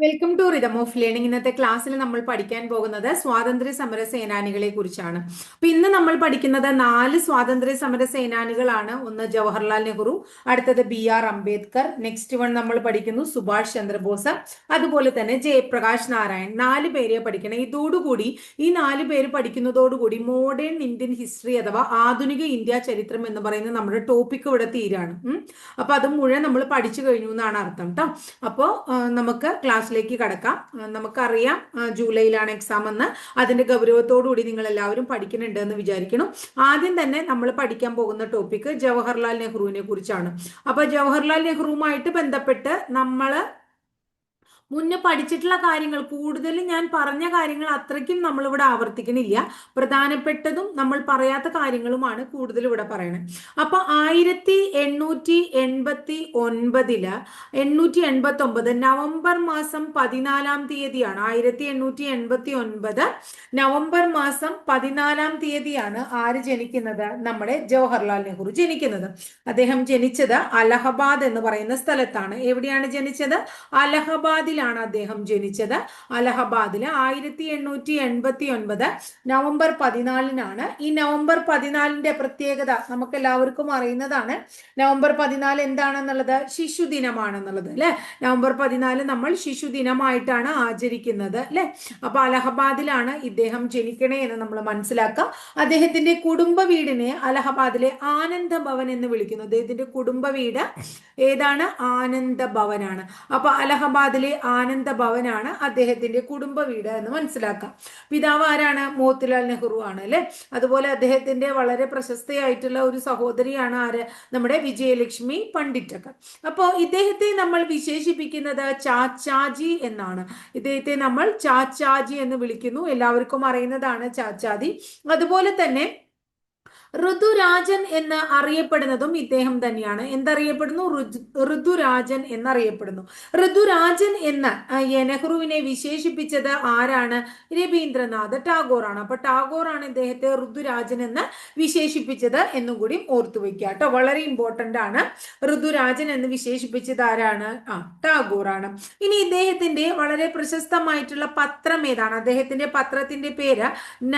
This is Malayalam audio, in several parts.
Welcome to rhythm of learning. ഇന്നത്തെ ക്ലാസ്സിൽ നമ്മൾ പഠിക്കാൻ പോകുന്നത് സ്വാതന്ത്ര്യ സമര സേനാനികളെ കുറിച്ചാണ്. അപ്പൊ ഇന്ന് നമ്മൾ പഠിക്കുന്നത് 4 സ്വാതന്ത്ര്യ സമര സേനാനികളാണ്. ഒന്ന് ജവഹർലാൽ നെഹ്റു, അടുത്തത് BR അംബേദ്കർ, നെക്സ്റ്റ് വൺ നമ്മൾ പഠിക്കുന്നു സുഭാഷ് ചന്ദ്രബോസ്, അതുപോലെ തന്നെ ജയപ്രകാശ് നാരായൺ. 4 പേരെ പഠിക്കണം. ഇതോടുകൂടി ഈ 4 പേര് പഠിക്കുന്നതോടുകൂടി മോഡേൺ ഇന്ത്യൻ ഹിസ്റ്ററി അഥവാ ആധുനിക ഇന്ത്യ ചരിത്രം എന്ന് പറയുന്ന നമ്മുടെ ടോപ്പിക് ഇവിടെ തീരാണ്. അപ്പൊ അത് മുഴുവൻ നമ്മൾ പഠിച്ചു കഴിഞ്ഞു എന്നാണ് അർത്ഥം കേട്ടോ. അപ്പോൾ നമുക്ക് ക്ലാസ്സിലേക്ക് കടക്കാം. നമുക്കറിയാം ജൂലൈയിലാണ് എക്സാം എന്ന്. അതിന്റെ ഗൗരവത്തോടുകൂടി നിങ്ങൾ എല്ലാവരും പഠിക്കുന്നുണ്ട് എന്ന് വിചാരിക്കണം. ആദ്യം തന്നെ നമ്മൾ പഠിക്കാൻ പോകുന്ന ടോപ്പിക് ജവഹർലാൽ നെഹ്റുവിനെ കുറിച്ചാണ്. അപ്പൊ ജവഹർലാൽ നെഹ്റുവുമായിട്ട് ബന്ധപ്പെട്ട് നമ്മൾ മുന്നേ പഠിച്ചിട്ടുള്ള കാര്യങ്ങൾ കൂടുതലും ഞാൻ പറഞ്ഞ കാര്യങ്ങൾ അത്രയ്ക്കും നമ്മളിവിടെ ആവർത്തിക്കണില്ല. പ്രധാനപ്പെട്ടതും നമ്മൾ പറയാത്ത കാര്യങ്ങളുമാണ് കൂടുതൽ ഇവിടെ പറയണത്. അപ്പൊ 1889 നവംബർ മാസം 14 തീയതിയാണ്. 1889 നവംബർ മാസം 14 തീയതിയാണ് ആര് ജനിക്കുന്നത്? നമ്മുടെ ജവഹർലാൽ നെഹ്റു ജനിക്കുന്നത്. അദ്ദേഹം ജനിച്ചത് അലഹബാദ് എന്ന് പറയുന്ന സ്ഥലത്താണ്. എവിടെയാണ് ജനിച്ചത്? അലഹബാദിൽ അദ്ദേഹം ജനിച്ചത്. അലഹബാദില് 1889 നവംബർ 14 ഈ നവംബർ 14 പ്രത്യേകത നമുക്ക് എല്ലാവർക്കും അറിയുന്നതാണ്. നവംബർ 14 എന്താണെന്നുള്ളത്? ശിശുദിനമാണെന്നുള്ളത് അല്ലെ. നവംബർ 14 നമ്മൾ ശിശുദിനമായിട്ടാണ് ആചരിക്കുന്നത് അല്ലെ. അപ്പൊ അലഹബാദിലാണ് ഇദ്ദേഹം ജനിക്കണേ എന്ന് നമ്മൾ മനസ്സിലാക്കുക. അദ്ദേഹത്തിന്റെ കുടുംബ വീടിനെ അലഹബാദിലെ ആനന്ദ ഭവൻ എന്ന് വിളിക്കുന്നു. അദ്ദേഹത്തിന്റെ കുടുംബ വീട് ഏതാണ്? ആനന്ദ ഭവനാണ്. അപ്പൊ അലഹബാദിലെ ആനന്ദ ഭവനാണ് അദ്ദേഹത്തിന്റെ കുടുംബ വീട് എന്ന് മനസ്സിലാക്കാം. പിതാവ് ആരാണ്? മോത്തിലാൽ നെഹ്റു ആണ് അല്ലെ. അതുപോലെ അദ്ദേഹത്തിന്റെ വളരെ പ്രശസ്തയായിട്ടുള്ള ഒരു സഹോദരിയാണ് ആര്? നമ്മുടെ വിജയലക്ഷ്മി പണ്ഡിറ്റൊക്കെ. അപ്പോ ഇദ്ദേഹത്തെ നമ്മൾ വിശേഷിപ്പിക്കുന്നത് ചാച്ചാജി എന്നാണ്. ഇദ്ദേഹത്തെ നമ്മൾ ചാച്ചാജി എന്ന് വിളിക്കുന്നു. എല്ലാവർക്കും അറിയുന്നതാണ് ചാച്ചാജി. അതുപോലെ തന്നെ ഋതുരാജൻ എന്ന് അറിയപ്പെടുന്നതും ഇദ്ദേഹം തന്നെയാണ്. എന്തറിയപ്പെടുന്നു? ഋതുരാജൻ എന്നറിയപ്പെടുന്നു. ഋതുരാജൻ എന്ന് നെഹ്റുവിനെ വിശേഷിപ്പിച്ചത് ആരാണ്? രവീന്ദ്രനാഥ് ടാഗോർ ആണ്. അപ്പൊ ടാഗോർ ആണ് ഇദ്ദേഹത്തെ ഋതുരാജൻ എന്ന് വിശേഷിപ്പിച്ചത് എന്നും കൂടി ഓർത്തു വെക്കുക കേട്ടോ. വളരെ ഇമ്പോർട്ടന്റ് ആണ്. ഋതുരാജൻ എന്ന് വിശേഷിപ്പിച്ചത് ആരാണ്? ടാഗോർ ആണ്. ഇനി ഇദ്ദേഹത്തിന്റെ വളരെ പ്രശസ്തമായിട്ടുള്ള പത്രം ഏതാണ്? അദ്ദേഹത്തിന്റെ പത്രത്തിന്റെ പേര്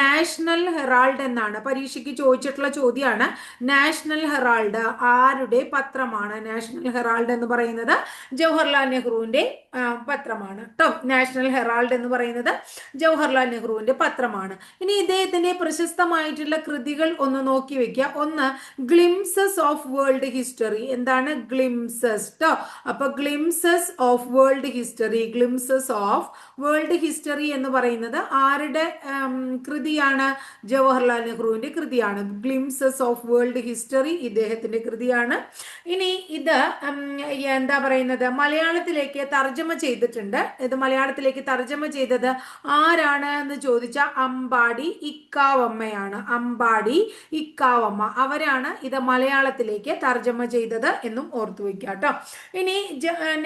നാഷണൽ ഹെറാൾഡ് എന്നാണ്. പരീക്ഷയ്ക്ക് ചോദിച്ചിട്ടുള്ള ചോദ്യമാണ്. നാഷണൽ ഹെറാൾഡ് ആരുടെ പത്രമാണ്? നാഷണൽ ഹെറാൾഡ് എന്ന് പറയുന്നത് ജവഹർലാൽ നെഹ്റുവിന്റെ പത്രമാണ് കേട്ടോ. നാഷണൽ ഹെറാൾഡ് എന്ന് പറയുന്നത് ജവഹർലാൽ നെഹ്റുവിന്റെ പത്രമാണ്. ഇനി ഇദ്ദേഹത്തിന്റെ പ്രശസ്തമായിട്ടുള്ള കൃതികൾ ഒന്ന് നോക്കി വെക്കുക. ഒന്ന് ഗ്ലിംസസ് ഓഫ് വേൾഡ് ഹിസ്റ്ററി. എന്താണ് ഗ്ലിംസസ് ട്ടോ? അപ്പൊ glimpses of world history, glimpses of world history എന്ന് പറയുന്നത് ആരുടെ കൃതിയാണ്? ജവഹർലാൽ നെഹ്റുവിന്റെ കൃതിയാണ്. ഗ്ലിംസസ് ഓഫ് വേൾഡ് ഹിസ്റ്ററി ഇദ്ദേഹത്തിന്റെ കൃതിയാണ്. ഇനി ഇത് എന്താ പറയുന്നത്? മലയാളത്തിലേക്ക് തർജ്ജമ ചെയ്തിട്ടുണ്ട്. ഇത് മലയാളത്തിലേക്ക് തർജ്ജമ ചെയ്തത് ആരാണ് എന്ന് ചോദിച്ചാൽ അമ്പാടി ഇക്കാവമ്മയാണ്. അമ്പാടി ഇക്കാവമ്മ അവരാണ് ഇത് മലയാളത്തിലേക്ക് തർജ്ജമ ചെയ്തത് എന്നും ഓർത്തു വെക്കുക കേട്ടോ. ഇനി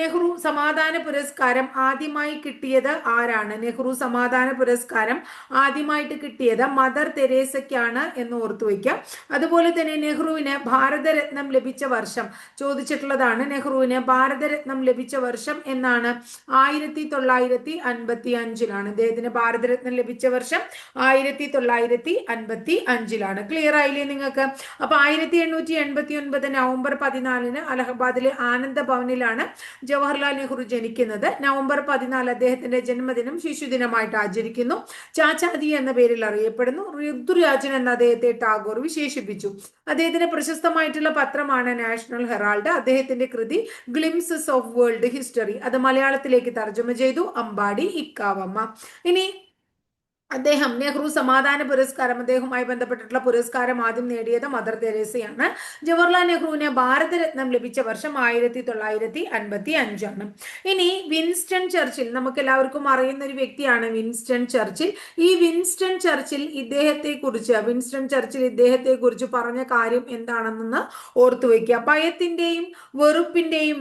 നെഹ്റു സമാധാന പുരസ്കാരം ആദ്യമായി കിട്ടിയത് ആരാണ്? നെഹ്റു സമാധാന പുരസ്കാരം ആദ്യമായിട്ട് കിട്ടിയത് മദർ തെരേസയ്ക്കാണ് എന്ന് ഓർത്തു വയ്ക്കാം. അതുപോലെ തന്നെ നെഹ്റുവിന് ഭാരതരത്നം ലഭിച്ച വർഷം ചോദിച്ചിട്ടുള്ളതാണ്. നെഹ്റുവിന് ഭാരതരത്നം ലഭിച്ച വർഷം എന്നാണ്? 1955 ഇദ്ദേഹത്തിന് ഭാരതരത്നം ലഭിച്ച വർഷം 1955. ക്ലിയർ ആയില്ലേ നിങ്ങൾക്ക്? അപ്പൊ 1889 നവംബർ 14 അലഹബാദിലെ ആനന്ദ ഭവനിലാണ് ജവഹർലാൽ നെഹ്റു ജനിക്കുന്നത്. നവംബർ 14 അദ്ദേഹത്തിന്റെ ജന്മദിനം ശിശുദിനമായിട്ട് ആചരിക്കുന്നു. ചാച്ചാജി എന്ന പേരിൽ അറിയപ്പെടുന്നു. ഋതുരാജൻ എന്ന അദ്ദേഹത്തെ ടാഗോർ വിശേഷിപ്പിച്ചു. അദ്ദേഹത്തിന്റെ പ്രശസ്തമായിട്ടുള്ള പത്രമാണ് നാഷണൽ ഹെറാൾഡ്. അദ്ദേഹത്തിന്റെ കൃതി ഗ്ലിംസസ് ഓഫ് വേൾഡ് ഹിസ്റ്ററി അത് മലയാളത്തിലേക്ക് തർജ്ജമ ചെയ്തു അമ്പാടി ഇക്കാവമ്മ. ഇനി അദ്ദേഹം നെഹ്റു സമാധാന പുരസ്കാരം, അദ്ദേഹവുമായി ബന്ധപ്പെട്ടിട്ടുള്ള പുരസ്കാരം ആദ്യം നേടിയത് മദർ തെരേസയാണ്. ജവഹർലാൽ നെഹ്റുവിന് ഭാരതരത്നം ലഭിച്ച വർഷം 1955. ഇനി വിൻസ്റ്റൺ ചർച്ചിൽ, നമുക്ക് എല്ലാവർക്കും അറിയുന്ന ഒരു വ്യക്തിയാണ് വിൻസ്റ്റൺ ചർച്ചിൽ. ഈ വിൻസ്റ്റൺ ചർച്ചിൽ ഇദ്ദേഹത്തെ കുറിച്ച് പറഞ്ഞ കാര്യം എന്താണെന്ന് ഓർത്തു വയ്ക്കുക. ഭയത്തിന്റെയും വെറുപ്പിന്റെയും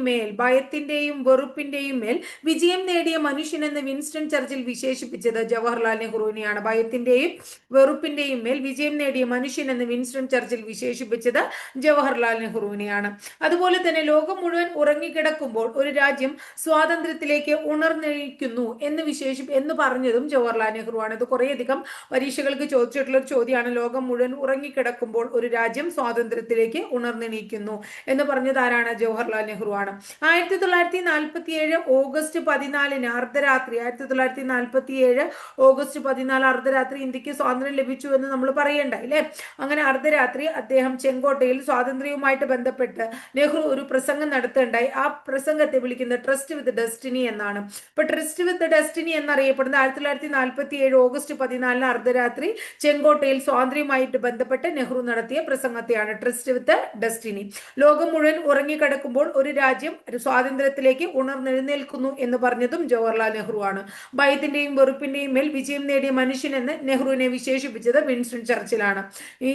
മേൽ വിജയം നേടിയ മനുഷ്യൻ എന്ന് വിൻസ്റ്റൺ ചർച്ചിൽ വിശേഷിപ്പിച്ചത് ജവഹർലാൽ നെഹ്റുവിനെ നെഹ്റുവിനെയാണ്. ഭയത്തിന്റെയും വെറുപ്പിന്റെയും മേൽ വിജയം നേടിയ മനുഷ്യൻ എന്ന് വിൻസ്റ്റൺ ചർച്ചിൽ വിശേഷിപ്പിച്ചത് ജവഹർലാൽ നെഹ്റുവിനെയാണ്. അതുപോലെ തന്നെ ലോകം മുഴുവൻ ഉറങ്ങിക്കിടക്കുമ്പോൾ ഒരു രാജ്യം സ്വാതന്ത്ര്യത്തിലേക്ക് ഉണർന്നിരിക്കുന്നു എന്ന് പറഞ്ഞതും ജവഹർലാൽ നെഹ്റു ആണ്. ഇത് കുറേയധികം പരീക്ഷകൾക്ക് ചോദിച്ചിട്ടുള്ള ഒരു ചോദ്യമാണ്. ലോകം മുഴുവൻ ഉറങ്ങിക്കിടക്കുമ്പോൾ ഒരു രാജ്യം സ്വാതന്ത്ര്യത്തിലേക്ക് ഉണർന്നെണീക്കുന്നു എന്ന് പറഞ്ഞത് ആരാണ്? ജവഹർലാൽ നെഹ്റു ആണ്. 1947 ഓഗസ്റ്റ് 14 അർദ്ധരാത്രി 1947 ഓഗസ്റ്റ് 14 അർദ്ധരാത്രി ഇന്ത്യക്ക് സ്വാതന്ത്ര്യം ലഭിച്ചു എന്ന് നമ്മൾ പറയണ്ടായി അല്ലെ. അങ്ങനെ അർദ്ധരാത്രി അദ്ദേഹം ചെങ്കോട്ടയിൽ സ്വാതന്ത്ര്യവുമായിട്ട് ബന്ധപ്പെട്ട് നെഹ്റു ഒരു പ്രസംഗം നടത്തുകയുണ്ടായി. ആ പ്രസംഗത്തെ വിളിക്കുന്നത് ട്രസ്റ്റ് വിത്ത് ഡെസ്റ്റിനി എന്നാണ്. ഇപ്പൊ ട്രസ്റ്റ് വിത്ത് ഡെസ്റ്റിനി എന്നറിയപ്പെടുന്ന 1947 ഓഗസ്റ്റ് 14 അർദ്ധരാത്രി ചെങ്കോട്ടയിൽ സ്വാതന്ത്ര്യവുമായിട്ട് ബന്ധപ്പെട്ട് നെഹ്റു നടത്തിയ പ്രസംഗത്തെയാണ് ട്രസ്റ്റ് വിത്ത് ഡെസ്റ്റിനി. ലോകം മുഴുവൻ ഉറങ്ങിക്കിടക്കുമ്പോൾ ഒരു രാജ്യം സ്വാതന്ത്ര്യത്തിലേക്ക് ഉണർന്നെഴുന്നേൽക്കുന്നു എന്ന് പറഞ്ഞതും ജവഹർലാൽ നെഹ്റു ആണ്. ഭയത്തിന്റെയും വെറുപ്പിന്റെയും മേൽ വിജയം നേടിയ മനുഷ്യൻ എന്ന് നെഹ്റുവിനെ വിശേഷിപ്പിച്ചത് വിൻസ്റ്റൺ ചർച്ചിലാണ്. ഈ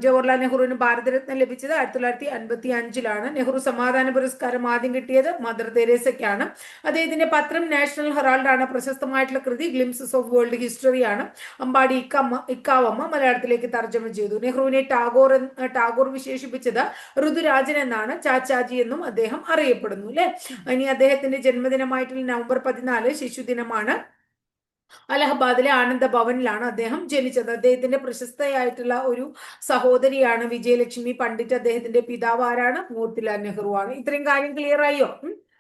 ജവഹർലാൽ നെഹ്റുവിന് ഭാരതരത്ന ലഭിച്ചത് 1955 നെഹ്റു സമാധാന പുരസ്കാരം ആദ്യം കിട്ടിയത് മദർ തെരേസയ്ക്കാണ്. അദ്ദേഹത്തിന്റെ പത്രം നാഷണൽ ഹെറാൾഡ് ആണ്. പ്രശസ്തമായിട്ടുള്ള കൃതി ഗ്ലിംസസ് ഓഫ് വേൾഡ് ഹിസ്റ്ററി ആണ്. അമ്പാടി ഇക്കാവമ്മ മലയാളത്തിലേക്ക് തർജ്ജമ ചെയ്തു. നെഹ്റുവിനെ ടാഗോർ വിശേഷിപ്പിച്ചത് ഋതുരാജൻ എന്നാണ്. ചാച്ചാജി എന്നും അദ്ദേഹം അറിയപ്പെടുന്നു അല്ലെ. ഇനി അദ്ദേഹത്തിന്റെ ജന്മദിനമായിട്ടുള്ള നവംബർ 14 ശിശുദിനമാണ്. അലഹബാദിലെ ആനന്ദ ഭവനിലാണ് അദ്ദേഹം ജനിച്ചത്. അദ്ദേഹത്തിന്റെ പ്രശസ്തയായിട്ടുള്ള ഒരു സഹോദരിയാണ് വിജയലക്ഷ്മി പണ്ഡിറ്റ്. അദ്ദേഹത്തിന്റെ പിതാവ് ആരാണ്? മോത്തിലാൽ നെഹ്റു ആണ്. ഇത്രയും കാര്യം ക്ലിയർ ആയോ?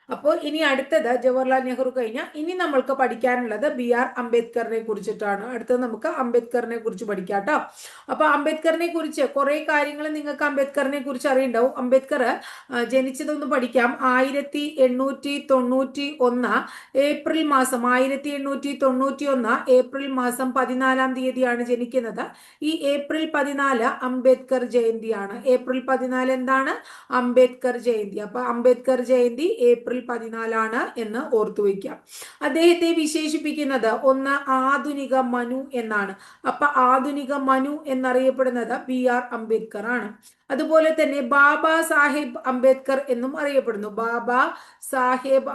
അപ്പോൾ ഇനി അടുത്തത് ജവഹർലാൽ നെഹ്റു കഴിഞ്ഞാൽ ഇനി നമ്മൾക്ക് പഠിക്കാനുള്ളത് BR അംബേദ്കറിനെ കുറിച്ചിട്ടാണ്. അടുത്തത് നമുക്ക് അംബേദ്കറിനെ കുറിച്ച് പഠിക്കാം കേട്ടോ. അപ്പൊ അംബേദ്കറിനെ കുറിച്ച് കുറെ കാര്യങ്ങൾ നിങ്ങൾക്ക് അംബേദ്കറിനെ കുറിച്ച് അറിയണ്ടാവും. അംബേദ്കർ ജനിച്ചതൊന്ന് പഠിക്കാം. 1891 ഏപ്രിൽ മാസം 1891 ഏപ്രിൽ മാസം 14 ജനിക്കുന്നത്. ഈ ഏപ്രിൽ 14 അംബേദ്കർ ജയന്തിയാണ്. ഏപ്രിൽ 14 എന്താണ്? അംബേദ്കർ ജയന്തി. അപ്പൊ അംബേദ്കർ ജയന്തി ഏപ്രിൽ 14 എന്ന് ഓർത്തു വയ്ക്കാം. അദ്ദേഹത്തെ വിശേഷിപ്പിക്കുന്നത് ഒന്ന് ആധുനിക മനു എന്നാണ്. അപ്പൊ ആധുനിക മനു എന്നറിയപ്പെടുന്നത് BR അംബേദ്കർ ആണ്. അതുപോലെ തന്നെ ബാബാ സാഹേബ് അംബേദ്കർ എന്നും അറിയപ്പെടുന്നു. ബാബാ സാഹേബ്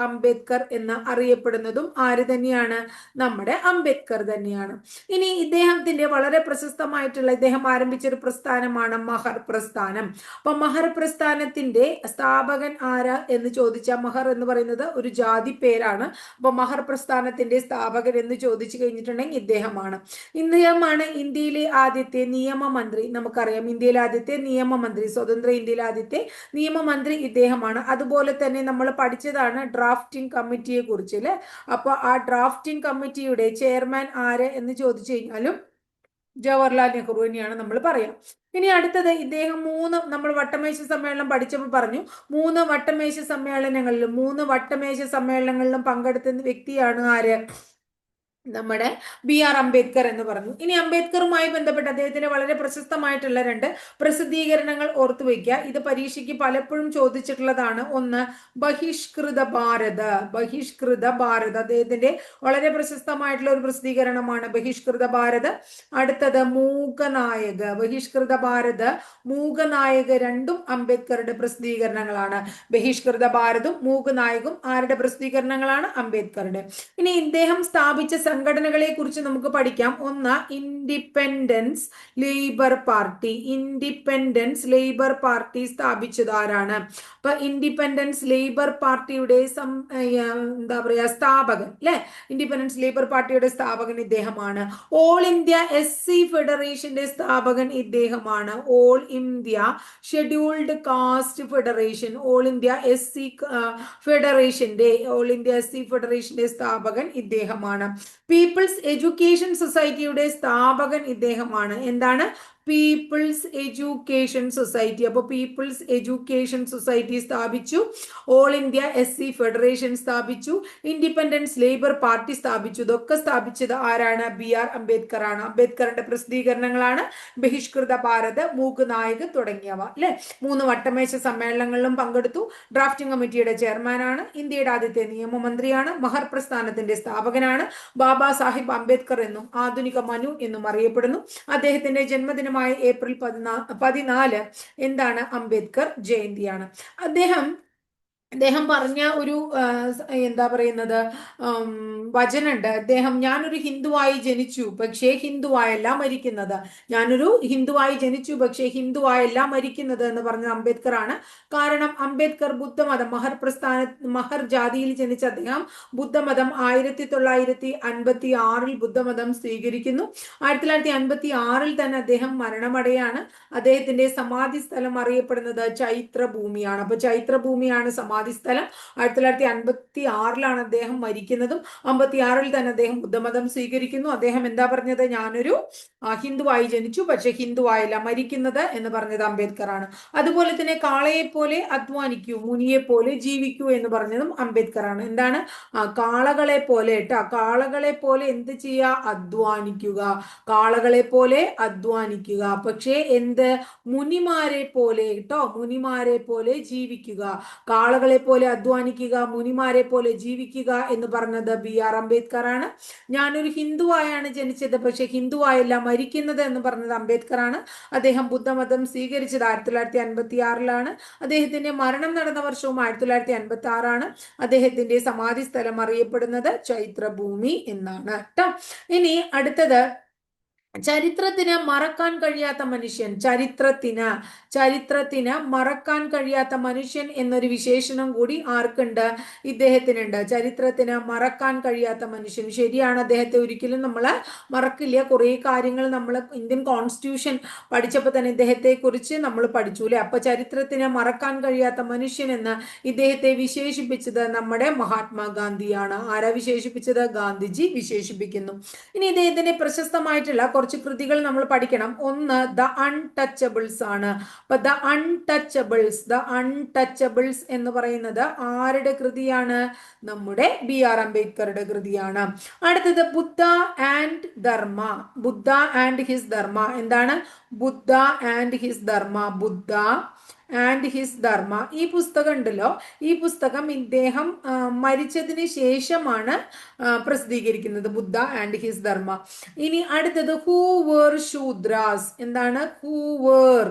അംബേദ്കർ എന്ന് അറിയപ്പെടുന്നതും ആര് തന്നെയാണ്? നമ്മുടെ അംബേദ്കർ തന്നെയാണ്. ഇനി ഇദ്ദേഹത്തിന്റെ വളരെ പ്രശസ്തമായിട്ടുള്ള ഇദ്ദേഹം ആരംഭിച്ചൊരു പ്രസ്ഥാനമാണ് മഹർ പ്രസ്ഥാനം. അപ്പൊ മഹർ പ്രസ്ഥാനത്തിന്റെ സ്ഥാപകൻ ആരാ എന്ന് ചോദിച്ചാൽ, മഹർ എന്ന് പറയുന്നത് ഒരു ജാതി പേരാണ്. അപ്പൊ മഹർ പ്രസ്ഥാനത്തിന്റെ സ്ഥാപകൻ എന്ന് ചോദിച്ചു കഴിഞ്ഞിട്ടുണ്ടെങ്കിൽ ഇദ്ദേഹമാണ്. ഇന്ത്യയിലെ ആദ്യത്തെ നിയമമന്ത്രി. നമുക്കറിയാം ഇന്ത്യയിലെ ആദ്യത്തെ നിയമമന്ത്രി, സ്വതന്ത്ര ഇന്ത്യയിലെ ആദ്യത്തെ നിയമമന്ത്രി ഇദ്ദേഹമാണ്. അതുപോലെ തന്നെ നമ്മൾ പഠിച്ചതാണ് ഡ്രാഫ്റ്റിംഗ് കമ്മിറ്റിയെ കുറിച്ച് അല്ലെ. അപ്പൊ ആ ഡ്രാഫ്റ്റിംഗ് കമ്മിറ്റിയുടെ ചെയർമാൻ ആര് എന്ന് ചോദിച്ചു കഴിഞ്ഞാലും ജവഹർലാൽ നെഹ്റു തന്നെയാണ് നമ്മൾ പറയാം. ഇനി അടുത്തത് ഇദ്ദേഹം നമ്മൾ വട്ടമേശ സമ്മേളനം പഠിച്ചപ്പോൾ പറഞ്ഞു, 3 വട്ടമേശ സമ്മേളനങ്ങളിലും പങ്കെടുത്ത വ്യക്തിയാണ് ആര്? നമ്മുടെ BR അംബേദ്കർ എന്ന് പറഞ്ഞു. ഇനി അംബേദ്കറുമായി ബന്ധപ്പെട്ട് അദ്ദേഹത്തിന്റെ വളരെ പ്രശസ്തമായിട്ടുള്ള 2 പ്രസിദ്ധീകരണങ്ങൾ ഓർത്തു വയ്ക്കുക. ഇത് പരീക്ഷയ്ക്ക് പലപ്പോഴും ചോദിച്ചിട്ടുള്ളതാണ്. ഒന്ന് ബഹിഷ്കൃത ഭാരത് അദ്ദേഹത്തിന്റെ വളരെ പ്രശസ്തമായിട്ടുള്ള ഒരു പ്രസിദ്ധീകരണമാണ് ബഹിഷ്കൃത ഭാരത്. അടുത്തത് മൂകനായക്. ബഹിഷ്കൃത ഭാരത്, മൂകനായക് രണ്ടും അംബേദ്കറുടെ പ്രസിദ്ധീകരണങ്ങളാണ്. ബഹിഷ്കൃത ഭാരതും മൂകനായകും ആരുടെ പ്രസിദ്ധീകരണങ്ങളാണ്? അംബേദ്കറുടെ. ഇനി ഇദ്ദേഹം സ്ഥാപിച്ച സംഘടനകളെ കുറിച്ച് നമുക്ക് പഠിക്കാം. ഒന്ന് ഇൻഡിപെൻഡൻസ് ലേബർ പാർട്ടി സ്ഥാപിച്ചത് ആരാണ്? അപ്പൊ ഇൻഡിപെൻഡൻസ് ലേബർ പാർട്ടിയുടെ സ്ഥാപകൻ അല്ലെ. ഇൻഡിപെൻഡൻസ് ലേബർ പാർട്ടിയുടെ സ്ഥാപകൻ ഇദ്ദേഹമാണ്. ഓൾ ഇന്ത്യ SC ഫെഡറേഷന്റെ സ്ഥാപകൻ ഇദ്ദേഹമാണ്. All India scheduled caste federation, all India SC ഫെഡറേഷന്റെ സ്ഥാപകൻ ഇദ്ദേഹമാണ്. പീപ്പിൾസ് എഡ്യൂക്കേഷൻ സൊസൈറ്റിയുടെ സ്ഥാപകൻ ഇദ്ദേഹമാണ്. എന്താണ്? People's education society. അപ്പോൾ പീപ്പിൾസ് എഡ്യൂക്കേഷൻ സൊസൈറ്റി സ്ഥാപിച്ചു. ഓൾ ഇന്ത്യ SC ഫെഡറേഷൻ സ്ഥാപിച്ചു. ഇൻഡിപെൻഡൻസ് ലേബർ പാർട്ടി സ്ഥാപിച്ചു. ഇതൊക്കെ സ്ഥാപിച്ചത് ആരാണ്? BR അംബേദ്കർ ആണ്. അംബേദ്കറിന്റെ പ്രസിദ്ധീകരണങ്ങളാണ് ബഹിഷ്കൃത ഭാരത്, മൂകനായക് തുടങ്ങിയവ അല്ലെ. 3 വട്ടമേശ സമ്മേളനങ്ങളിലും പങ്കെടുത്തു. ഡ്രാഫ്റ്റിംഗ് കമ്മിറ്റിയുടെ ചെയർമാനാണ്. ഇന്ത്യയുടെ ആദ്യത്തെ നിയമമന്ത്രിയാണ്. മഹർ പ്രസ്ഥാനത്തിന്റെ സ്ഥാപകനാണ്. ബാബാ സാഹിബ് അംബേദ്കർ എന്നും ആധുനിക മനു എന്നും അറിയപ്പെടുന്നു. അദ്ദേഹത്തിന്റെ ജന്മദിനമായ ഏപ്രിൽ 14 എന്താണ്? അംബേദ്കർ ജയന്തിയാണ്. അദ്ദേഹം അദ്ദേഹം പറഞ്ഞ ഒരു എന്താ പറയുന്നത് വചനുണ്ട്. അദ്ദേഹം ഞാനൊരു ഹിന്ദുവായി ജനിച്ചു പക്ഷേ ഹിന്ദുവായല്ല മരിക്കുന്നത്, ഞാനൊരു ഹിന്ദുവായി ജനിച്ചു പക്ഷേ ഹിന്ദുവായല്ല മരിക്കുന്നത് എന്ന് പറഞ്ഞത് അംബേദ്കർ ആണ്. കാരണം അംബേദ്കർ ബുദ്ധമതം മഹർ ജാതിയിൽ ജനിച്ച അദ്ദേഹം ബുദ്ധമതം 1956 ബുദ്ധമതം സ്വീകരിക്കുന്നു. 1956 തന്നെ അദ്ദേഹം മരണമടയാണ്. അദ്ദേഹത്തിന്റെ സമാധി സ്ഥലം അറിയപ്പെടുന്നത് ചൈത്രഭൂമിയാണ്. അപ്പൊ ചൈത്രഭൂമിയാണ് സമാധി സ്ഥലം. 1956 അദ്ദേഹം മരിക്കുന്നതും 56 തന്നെ അദ്ദേഹം ബുദ്ധമതം സ്വീകരിക്കുന്നു. അദ്ദേഹം എന്താ പറഞ്ഞത്? ഞാനൊരു ഹിന്ദുവായി ജനിച്ചു പക്ഷെ ഹിന്ദുവായല്ല മരിക്കുന്നത് എന്ന് പറഞ്ഞത് അംബേദ്കർ ആണ്. അതുപോലെ തന്നെ കാളയെ പോലെ അധ്വാനിക്കൂ മുനിയെ പോലെ ജീവിക്കൂ എന്ന് പറഞ്ഞതും അംബേദ്കർ ആണ്. എന്താണ്? കാളകളെ പോലെ കേട്ടോ, കാളകളെ പോലെ എന്ത് ചെയ്യുക? അധ്വാനിക്കുക. കാളകളെ പോലെ അധ്വാനിക്കുക, പക്ഷേ എന്ത്? മുനിമാരെ പോലെ കേട്ടോ, മുനിമാരെ പോലെ ജീവിക്കുക. കാളകളെ പോലെ അധ്വാനിക്കുക, മുനിമാരെ പോലെ ജീവിക്കുക എന്ന് പറഞ്ഞത് BR അംബേദ്കർ ആണ്. ഞാനൊരു ഹിന്ദുവായാണ് ജനിച്ചത് പക്ഷെ ഹിന്ദുവായല്ല മരിക്കുന്നത് എന്ന് പറഞ്ഞത് അംബേദ്കർ ആണ്. അദ്ദേഹം ബുദ്ധമതം സ്വീകരിച്ചത് 1956 അദ്ദേഹത്തിന്റെ മരണം നടന്ന വർഷവും 1956 ആണ്. അദ്ദേഹത്തിന്റെ സമാധി സ്ഥലം അറിയപ്പെടുന്നത് ചൈത്രഭൂമി എന്നാണ് കേട്ടോ. ഇനി അടുത്തത് ചരിത്രത്തിന് മറക്കാൻ കഴിയാത്ത മനുഷ്യൻ. ചരിത്രത്തിന് മറക്കാൻ കഴിയാത്ത മനുഷ്യൻ എന്നൊരു വിശേഷണം കൂടി ആർക്കുണ്ട്? ഇദ്ദേഹത്തിനുണ്ട്. ചരിത്രത്തിന് മറക്കാൻ കഴിയാത്ത മനുഷ്യൻ. ശരിയാണ്, അദ്ദേഹത്തെ ഒരിക്കലും നമ്മൾ മറക്കില്ല. കുറേ കാര്യങ്ങൾ നമ്മൾ ഇന്ത്യൻ കോൺസ്റ്റിറ്റ്യൂഷൻ പഠിച്ചപ്പോൾ തന്നെ ഇദ്ദേഹത്തെ കുറിച്ച് നമ്മൾ പഠിച്ചു അല്ലെ. അപ്പൊ ചരിത്രത്തിന് മറക്കാൻ കഴിയാത്ത മനുഷ്യൻ എന്ന് ഇദ്ദേഹത്തെ വിശേഷിപ്പിച്ചത് നമ്മുടെ മഹാത്മാഗാന്ധിയാണ്. ആരാ വിശേഷിപ്പിച്ചത്? ഗാന്ധിജി വിശേഷിപ്പിക്കുന്നു. ഇനി ഇദ്ദേഹത്തിന്റെ പ്രശസ്തമായിട്ടുള്ള കുറച്ച് കൃതികൾ നമ്മൾ പഠിക്കണം. ഒന്ന് ദ അൺടച്ചബിൾസ് ആണ്. അപ്പൊ ദ അൺടച്ചബിൾസ് എന്ന് പറയുന്നത് ആരുടെ കൃതിയാണ്? നമ്മുടെ BR അംബേദ്കറുടെ കൃതിയാണ്. അടുത്തത് Buddha and Dhamma. Buddha and his Dhamma. എന്താണ്? Buddha and his Dhamma. Buddha and his Dhamma. ഈ പുസ്തകം ഉണ്ടല്ലോ, ഈ പുസ്തകം ഇദ്ദേഹം മരിച്ചതിന് ശേഷമാണ് പ്രസിദ്ധീകരിക്കുന്നത്. Buddha and his Dhamma. ഇനി അടുത്തത് ഹൂ വേർ ശൂദ്രാസ്. എന്താണ്? Who were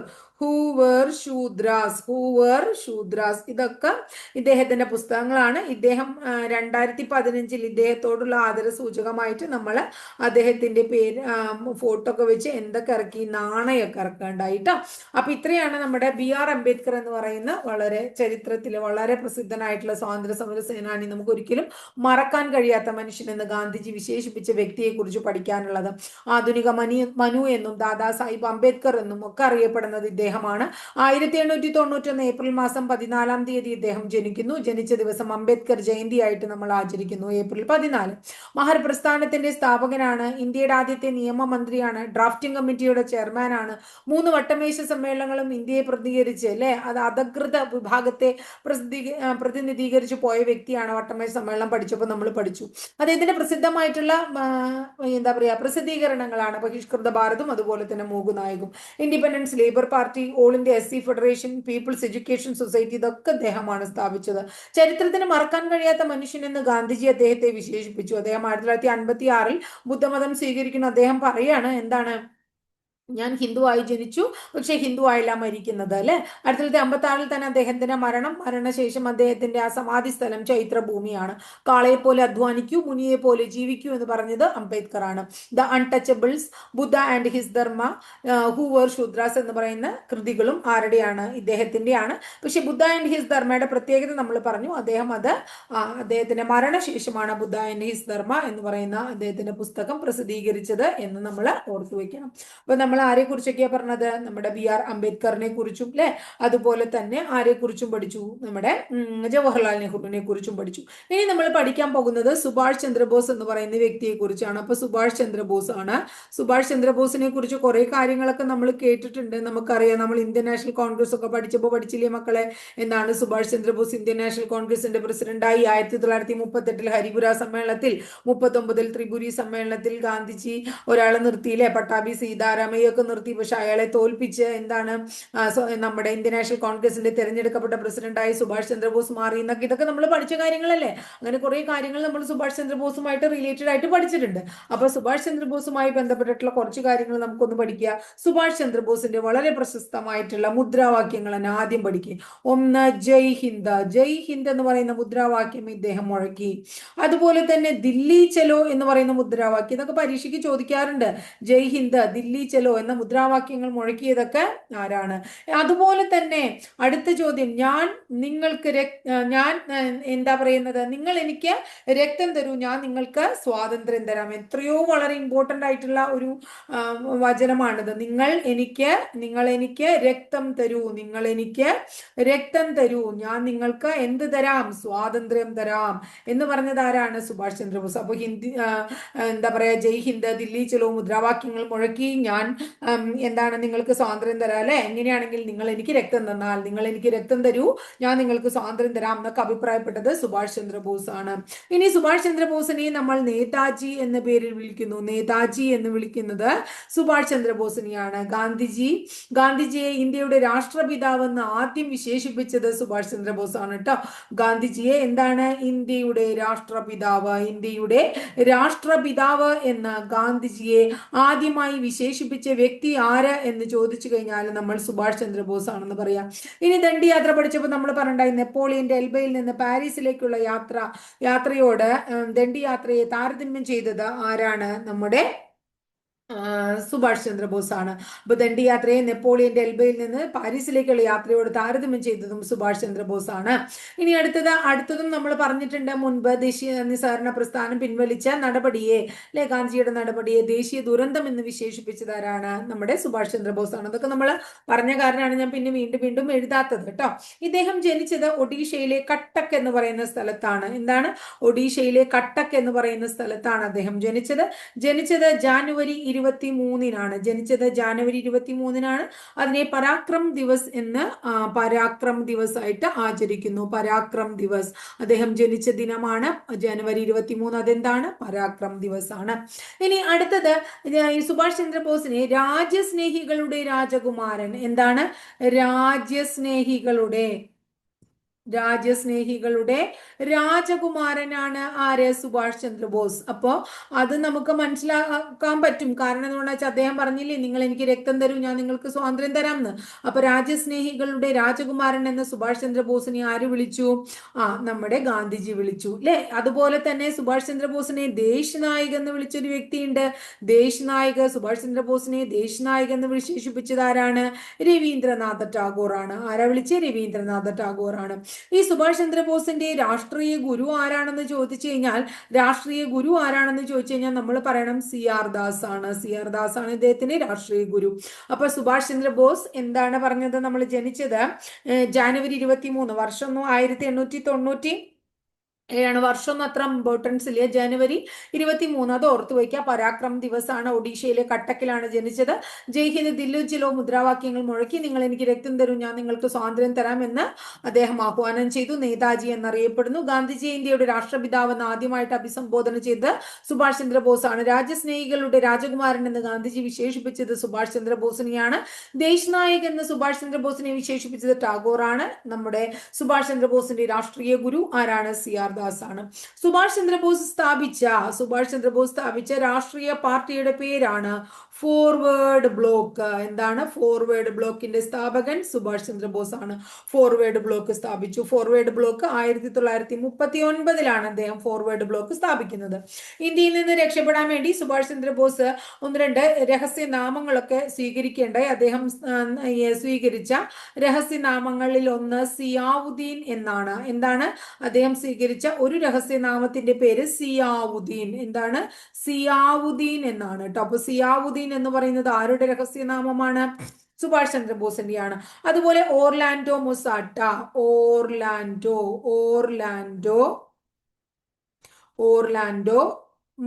Shudras. ഇതൊക്കെ ഇദ്ദേഹത്തിന്റെ പുസ്തകങ്ങളാണ്. ഇദ്ദേഹം 2015 ഇദ്ദേഹത്തോടുള്ള ആദര സൂചകമായിട്ട് നമ്മൾ അദ്ദേഹത്തിന്റെ പേര് ഫോട്ടോ ഒക്കെ വെച്ച് എന്തൊക്കെ ഇറക്കി? നാണയൊക്കെ ഇറക്കാണ്ടായിട്ടോ. അപ്പൊ ഇത്രയാണ് നമ്മുടെ BR അംബേദ്കർ എന്ന് പറയുന്ന വളരെ ചരിത്രത്തിൽ വളരെ പ്രസിദ്ധനായിട്ടുള്ള സ്വാതന്ത്ര്യ സമര സേനാനി, നമുക്ക് ഒരിക്കലും മറക്കാൻ കഴിയാത്ത മനുഷ്യൻ എന്ന് ഗാന്ധിജി വിശേഷിപ്പിച്ച വ്യക്തിയെ കുറിച്ച് പഠിക്കാനുള്ളത്. ആധുനിക മനു എന്നും ദാദാ സാഹിബ് അംബേദ്കർ എന്നും ഒക്കെ അറിയപ്പെടുന്നത് ഇദ്ദേഹമാണ്. 1891 ഏപ്രിൽ മാസം 14 ഇദ്ദേഹം ജനിക്കുന്നു. ജനിച്ച ദിവസം അംബേദ്കർ ജയന്തി ആയിട്ട് നമ്മൾ ആചരിക്കുന്നു, ഏപ്രിൽ 14. മഹർ പ്രസ്ഥാനത്തിന്റെ സ്ഥാപകനാണ്. ഇന്ത്യയുടെ ആദ്യത്തെ നിയമമന്ത്രിയാണ്. ഡ്രാഫ്റ്റിംഗ് കമ്മിറ്റിയുടെ ചെയർമാനാണ്. 3 വട്ടമേശ സമ്മേളനങ്ങളും ഇന്ത്യയെ പ്രതിനിധീകരിച്ച് അല്ലെ, അത് അധകൃത വിഭാഗത്തെ പ്രതിനിധീകരിച്ച് പോയ വ്യക്തിയാണ്. വട്ടമേശ സമ്മേളനം പഠിച്ചപ്പോൾ നമ്മൾ പഠിച്ചു. അദ്ദേഹത്തിന്റെ പ്രസിദ്ധമായിട്ടുള്ള എന്താ പറയാ പ്രസിദ്ധീകരണങ്ങളാണ് ബഹിഷ്കൃത ഭാരതും അതുപോലെ തന്നെ മൂകുനായകും. Independence, labour party, all India SC federation, people's education society, ഇതൊക്കെ അദ്ദേഹമാണ് സ്ഥാപിച്ചത്. ചരിത്രത്തിന് മറക്കാൻ കഴിയാത്ത മനുഷ്യൻ എന്ന് ഗാന്ധിജി അദ്ദേഹത്തെ വിശേഷിപ്പിച്ചു. അദ്ദേഹം 1956 ബുദ്ധമതം സ്വീകരിക്കുന്നു. അദ്ദേഹം പറയാണ് എന്താണ്? ഞാൻ ഹിന്ദുവായി ജനിച്ചു പക്ഷെ ഹിന്ദുവായില്ല മരിക്കുന്നത് അല്ലെ. 1956 തന്നെ അദ്ദേഹത്തിന്റെ മരണശേഷം അദ്ദേഹത്തിന്റെ ആ സമാധി സ്ഥലം ചൈത്രഭൂമിയാണ്. കാളയെ പോലെ അധ്വാനിക്കൂ, മുനിയെ പോലെ ജീവിക്കൂ എന്ന് പറഞ്ഞത് അംബേദ്കർ ആണ്. The untouchables, Buddha and his Dhamma, who were Shudras എന്ന് പറയുന്ന കൃതികളും ആരുടെയാണ്? ഇദ്ദേഹത്തിന്റെയാണ്. പക്ഷെ ബുദ്ധ ആൻഡ് ഹിസ് ധർമ്മയുടെ പ്രത്യേകത നമ്മൾ പറഞ്ഞു. അദ്ദേഹത്തിന്റെ മരണശേഷമാണ് ബുദ്ധ ആൻഡ് ഹിസ് ധർമ്മ എന്ന് പറയുന്ന അദ്ദേഹത്തിന്റെ പുസ്തകം പ്രസിദ്ധീകരിച്ചത് എന്ന് നമ്മൾ ഓർത്തു വെക്കണം. അപ്പൊ നമ്മൾ ആരെ കുറിച്ചൊക്കെയാ പറഞ്ഞത്? നമ്മുടെ BR അംബേദ്കറിനെ കുറിച്ചും അല്ലെ, അതുപോലെ തന്നെ ആരെ കുറിച്ചും പഠിച്ചു? നമ്മുടെ ജവഹർലാൽ നെഹ്റുവിനെ കുറിച്ചും പഠിച്ചു. ഇനി നമ്മൾ പഠിക്കാൻ പോകുന്നത് സുഭാഷ് ചന്ദ്രബോസ് എന്ന് പറയുന്ന വ്യക്തിയെ കുറിച്ചാണ്. അപ്പൊ സുഭാഷ് ചന്ദ്രബോസ് ആണ്. സുഭാഷ് ചന്ദ്രബോസിനെ കുറിച്ച് കുറെ കാര്യങ്ങളൊക്കെ നമ്മൾ കേട്ടിട്ടുണ്ട്, നമുക്കറിയാം. നമ്മൾ ഇന്ത്യൻ നാഷണൽ കോൺഗ്രസ് ഒക്കെ പഠിച്ചപ്പോൾ പഠിച്ചില്ലേ മക്കളെ? എന്താണ്? സുഭാഷ് ചന്ദ്രബോസ് ഇന്ത്യൻ നാഷണൽ കോൺഗ്രസിന്റെ പ്രസിഡന്റായി. 1938 ഹരിപുര സമ്മേളനത്തിൽ, 39 ത്രിപുരി സമ്മേളനത്തിൽ ഗാന്ധിജി ഒരാളെ നിർത്തിയില്ലേ, പട്ടാഭി സീതാരാമയ്യ ഒക്കെ നിർത്തി, പക്ഷെ അയാളെ തോൽപ്പിച്ച് എന്താണ് നമ്മുടെ ഇന്ത്യൻ നാഷണൽ കോൺഗ്രസിന്റെ തെരഞ്ഞെടുക്കപ്പെട്ട പ്രസിഡന്റായി സുഭാഷ് ചന്ദ്രബോസ് മാറി എന്നൊക്കെ, ഇതൊക്കെ നമ്മൾ പഠിച്ച കാര്യങ്ങളല്ലേ. അങ്ങനെ കുറെ കാര്യങ്ങൾ നമ്മൾ സുഭാഷ് ചന്ദ്രബോസുമായിട്ട് റിലേറ്റഡ് ആയിട്ട് പഠിച്ചിട്ടുണ്ട്. അപ്പൊ സുഭാഷ് ചന്ദ്രബോസുമായി ബന്ധപ്പെട്ടിട്ടുള്ള കുറച്ച് കാര്യങ്ങൾ നമുക്കൊന്ന് പഠിക്കുക. സുഭാഷ് ചന്ദ്രബോസിന്റെ വളരെ പ്രശസ്തമായിട്ടുള്ള മുദ്രാവാക്യങ്ങൾ തന്നെ ആദ്യം പഠിക്കുക. ഒന്ന്, ജയ് ഹിന്ദ്. ജയ് ഹിന്ദ് എന്ന് പറയുന്ന മുദ്രാവാക്യം ഇദ്ദേഹം മുഴക്കി. അതുപോലെ തന്നെ ദില്ലി ചലോ എന്ന് പറയുന്ന മുദ്രാവാക്യം, ഇതൊക്കെ പരീക്ഷയ്ക്ക് ചോദിക്കാറുണ്ട്. ജയ് ഹിന്ദ്, ദില്ലി ചലോ എന്ന മുദ്രാവാക്യങ്ങൾ മുഴക്കിയതൊക്കെ ആരാണ്? അതുപോലെ തന്നെ അടുത്ത ചോദ്യം, ഞാൻ നിങ്ങൾക്ക് ഞാൻ എന്താ പറയുന്നത്, നിങ്ങൾ എനിക്ക് രക്തം തരൂ, ഞാൻ നിങ്ങൾക്ക് സ്വാതന്ത്ര്യം തരാം. എത്രയോ വളരെ ഇമ്പോർട്ടന്റ് ആയിട്ടുള്ള ഒരു വചനമാണിത്. നിങ്ങൾ എനിക്ക് രക്തം തരൂ, നിങ്ങൾ എനിക്ക് രക്തം തരൂ, ഞാൻ നിങ്ങൾക്ക് എന്ത് തരാം? സ്വാതന്ത്ര്യം തരാം എന്ന് പറഞ്ഞത് ആരാണ്? സുഭാഷ് ചന്ദ്രബോസ്. അപ്പൊ എന്താ പറയാ, ജയ് ഹിന്ദ്, ദില്ലി ചലോ മുദ്രാവാക്യങ്ങൾ മുഴക്കി, ഞാൻ എന്താണ് നിങ്ങൾക്ക് സ്വാതന്ത്ര്യം തരാം അല്ലെ, എങ്ങനെയാണെങ്കിൽ നിങ്ങൾ എനിക്ക് രക്തം തന്നാൽ, നിങ്ങൾ എനിക്ക് രക്തം തരൂ, ഞാൻ നിങ്ങൾക്ക് സ്വാതന്ത്ര്യം തരാം എന്നൊക്കെ അഭിപ്രായപ്പെട്ടത് സുഭാഷ് ചന്ദ്രബോസ് ആണ്. ഇനി സുഭാഷ് ചന്ദ്രബോസിനെ നമ്മൾ നേതാജി എന്ന പേരിൽ വിളിക്കുന്നു. നേതാജി എന്ന് വിളിക്കുന്നത് സുഭാഷ് ചന്ദ്രബോസിനെയാണ്. ഗാന്ധിജിയെ ഇന്ത്യയുടെ രാഷ്ട്രപിതാവെന്ന് ആദ്യം വിശേഷിപ്പിച്ചത് സുഭാഷ് ചന്ദ്രബോസ് ആണ് കേട്ടോ. ഗാന്ധിജിയെ എന്താണ്? ഇന്ത്യയുടെ രാഷ്ട്രപിതാവ്. ഇന്ത്യയുടെ രാഷ്ട്രപിതാവ് എന്ന ഗാന്ധിജിയെ ആദ്യമായി വിശേഷിപ്പിച്ച വ്യക്തി ആര് എന്ന് ചോദിച്ചു കഴിഞ്ഞാൽ നമ്മൾ സുഭാഷ് ചന്ദ്രബോസ് ആണെന്ന് പറയാം. ഇനി ദണ്ഡി യാത്ര പഠിച്ചപ്പോൾ നമ്മൾ പറഞ്ഞിട്ടുണ്ടായി, നെപ്പോളിയന്റെ എൽബയിൽ നിന്ന് പാരീസിലേക്കുള്ള യാത്രയോട് ദണ്ഡി യാത്രയെ താരതമ്യം ചെയ്തത് ആരാണ്? നമ്മുടെ സുഭാഷ് ചന്ദ്രബോസ് ആണ്. അപ്പൊ ദണ്ഡി യാത്രയെ നെപ്പോളിയന്റെ എൽബയിൽ നിന്ന് പാരീസിലേക്കുള്ള യാത്രയോട് താരതമ്യം ചെയ്തതും സുഭാഷ് ചന്ദ്രബോസ് ആണ്. ഇനി അടുത്തതും നമ്മൾ പറഞ്ഞിട്ടുണ്ട് മുൻപ്, ദേശീയ നിസ്സഹകരണ പ്രസ്ഥാനം പിൻവലിച്ച നടപടിയെ, അല്ലെ, ഗാന്ധിജിയുടെ നടപടിയെ ദേശീയ ദുരന്തം എന്ന് വിശേഷിപ്പിച്ചത് ആരാണ്? നമ്മുടെ സുഭാഷ് ചന്ദ്രബോസ് ആണ്. അതൊക്കെ നമ്മൾ പറഞ്ഞ കാരണമാണ് ഞാൻ പിന്നെ വീണ്ടും എഴുതാത്തത് കേട്ടോ. ഇദ്ദേഹം ജനിച്ചത് ഒഡീഷയിലെ കട്ടക്ക് എന്ന് പറയുന്ന സ്ഥലത്താണ്. എന്താണ്? ഒഡീഷയിലെ കട്ടക്ക് എന്ന് പറയുന്ന സ്ഥലത്താണ് അദ്ദേഹം ജനിച്ചത് ജാനുവരി 23-നാണ്. ജാനുവരി 23-നാണ്. അതിനെ പരാക്രം ദിവസ് ആയിട്ട് ആചരിക്കുന്നു. പരാക്രം ദിവസ്, അദ്ദേഹം ജനിച്ച ദിനമാണ് ജനുവരി 23. അതെന്താണ്? പരാക്രം ദിവസ് ആണ്. ഇനി അടുത്തത്, സുഭാഷ് ചന്ദ്രബോസിനെ രാജ്യസ്നേഹികളുടെ രാജകുമാരൻ, എന്താണ്? രാജ്യസ്നേഹികളുടെ രാജകുമാരനാണ് ആര്? സുഭാഷ് ചന്ദ്രബോസ്. അപ്പോ അത് നമുക്ക് മനസ്സിലാക്കാൻ പറ്റും. കാരണം എന്താണെന്ന് വെച്ചാൽ അദ്ദേഹം പറഞ്ഞില്ലേ, നിങ്ങൾ എനിക്ക് രക്തം തരൂ, ഞാൻ നിങ്ങൾക്ക് സ്വാതന്ത്ര്യം തരാം എന്ന്. അപ്പൊ രാജ്യസ്നേഹികളുടെ രാജകുമാരൻ എന്ന സുഭാഷ് ചന്ദ്രബോസിനെ ആര് വിളിച്ചു? നമ്മുടെ ഗാന്ധിജി വിളിച്ചു, അല്ലെ. അതുപോലെ തന്നെ സുഭാഷ് ചന്ദ്രബോസിനെ ദേശ് നായക് എന്ന് വിളിച്ചൊരു വ്യക്തിയുണ്ട്. സുഭാഷ് ചന്ദ്രബോസിനെ ദേശ് നായക് എന്ന് വിശേഷിപ്പിച്ചത് ആരാണ്? രവീന്ദ്രനാഥ ടാഗോർ ആണ്. ആരാ വിളിച്ച? രവീന്ദ്രനാഥ ടാഗോർ ആണ്. ഈ സുഭാഷ് ചന്ദ്രബോസിന്റെ രാഷ്ട്രീയ ഗുരു ആരാണെന്ന് ചോദിച്ചു കഴിഞ്ഞാൽ നമ്മൾ പറയണം CR ദാസ് ആണ്. CR ദാസ് ആണ് ഇദ്ദേഹത്തിന് രാഷ്ട്രീയ ഗുരു. അപ്പൊ സുഭാഷ് ചന്ദ്രബോസ് എന്താണ് പറഞ്ഞത്? നമ്മൾ ജനിച്ചത് ജാനുവരി 23, വർഷം 1890 വർഷമൊന്നും അത്ര ഇമ്പോർട്ടൻസ് ഇല്ല. ജനുവരി 23, അത് ഓർത്തു വയ്ക്കുക. പരാക്രം ദിവസാണ്. ഒഡീഷയിലെ കട്ടക്കിലാണ് ജനിച്ചത്. ജയ് ഹിന്ദ്, ദില്ലി ചലോ മുദ്രാവാക്യങ്ങൾ മുഴക്കി, നിങ്ങൾ എനിക്ക് രക്തം തരൂ, ഞാൻ നിങ്ങൾക്ക് സ്വാതന്ത്ര്യം തരാം എന്ന് അദ്ദേഹം ആഹ്വാനം ചെയ്തു. നേതാജി എന്നറിയപ്പെടുന്നു. ഗാന്ധിജി ഇന്ത്യയുടെ രാഷ്ട്രപിതാവ് എന്ന് ആദ്യമായിട്ട് അഭിസംബോധന ചെയ്ത് സുഭാഷ് ചന്ദ്രബോസ് ആണ്. രാജ്യസ്നേഹികളുടെ രാജകുമാരൻ എന്ന് ഗാന്ധിജി വിശേഷിപ്പിച്ചത് സുഭാഷ് ചന്ദ്രബോസിനെയാണ്. ദേശ് നായക് എന്ന് സുഭാഷ് ചന്ദ്രബോസിനെ വിശേഷിപ്പിച്ചത് ടാഗോർ ആണ്. നമ്മുടെ സുഭാഷ് ചന്ദ്രബോസിന്റെ രാഷ്ട്രീയ ഗുരു ആരാണ്? CR ദാസ് ആണ്. സുഭാഷ് ചന്ദ്രബോസ് സ്ഥാപിച്ച രാഷ്ട്രീയ പാർട്ടിയുടെ പേരാണ് ഫോർവേഡ് ബ്ലോക്ക്. എന്താണ്? ഫോർവേഡ് ബ്ലോക്കിന്റെ സ്ഥാപകൻ സുഭാഷ് ചന്ദ്രബോസ് ആണ്. ഫോർവേഡ് ബ്ലോക്ക് സ്ഥാപിച്ചു. ഫോർവേഡ് ബ്ലോക്ക് 1939-ലാണ് അദ്ദേഹം ഫോർവേഡ് ബ്ലോക്ക് സ്ഥാപിക്കുന്നത്. ഇന്ത്യയിൽ നിന്ന് രക്ഷപ്പെടാൻ വേണ്ടി സുഭാഷ് ചന്ദ്രബോസ് 1-2 രഹസ്യനാമങ്ങളൊക്കെ സ്വീകരിക്കേണ്ടായി. അദ്ദേഹം സ്വീകരിച്ച രഹസ്യനാമങ്ങളിൽ ഒന്ന് സിയാവുദ്ദീൻ എന്നാണ്. എന്താണ്? അദ്ദേഹം സ്വീകരിച്ച ഒരു രഹസ്യനാമത്തിന്റെ പേര് സിയാവുദ്ദീൻ. എന്താണ്? സിയാവുദ്ദീൻ എന്നാണ് കേട്ടോ. അപ്പൊ സിയാവുദ്ദീൻ എന്ന് പറയുന്നത് ആരുടെ രഹസ്യനാമമാണ്? സുഭാഷ് ചന്ദ്രബോസിന്റെയാണ്. അതുപോലെ ഓർലാൻഡോ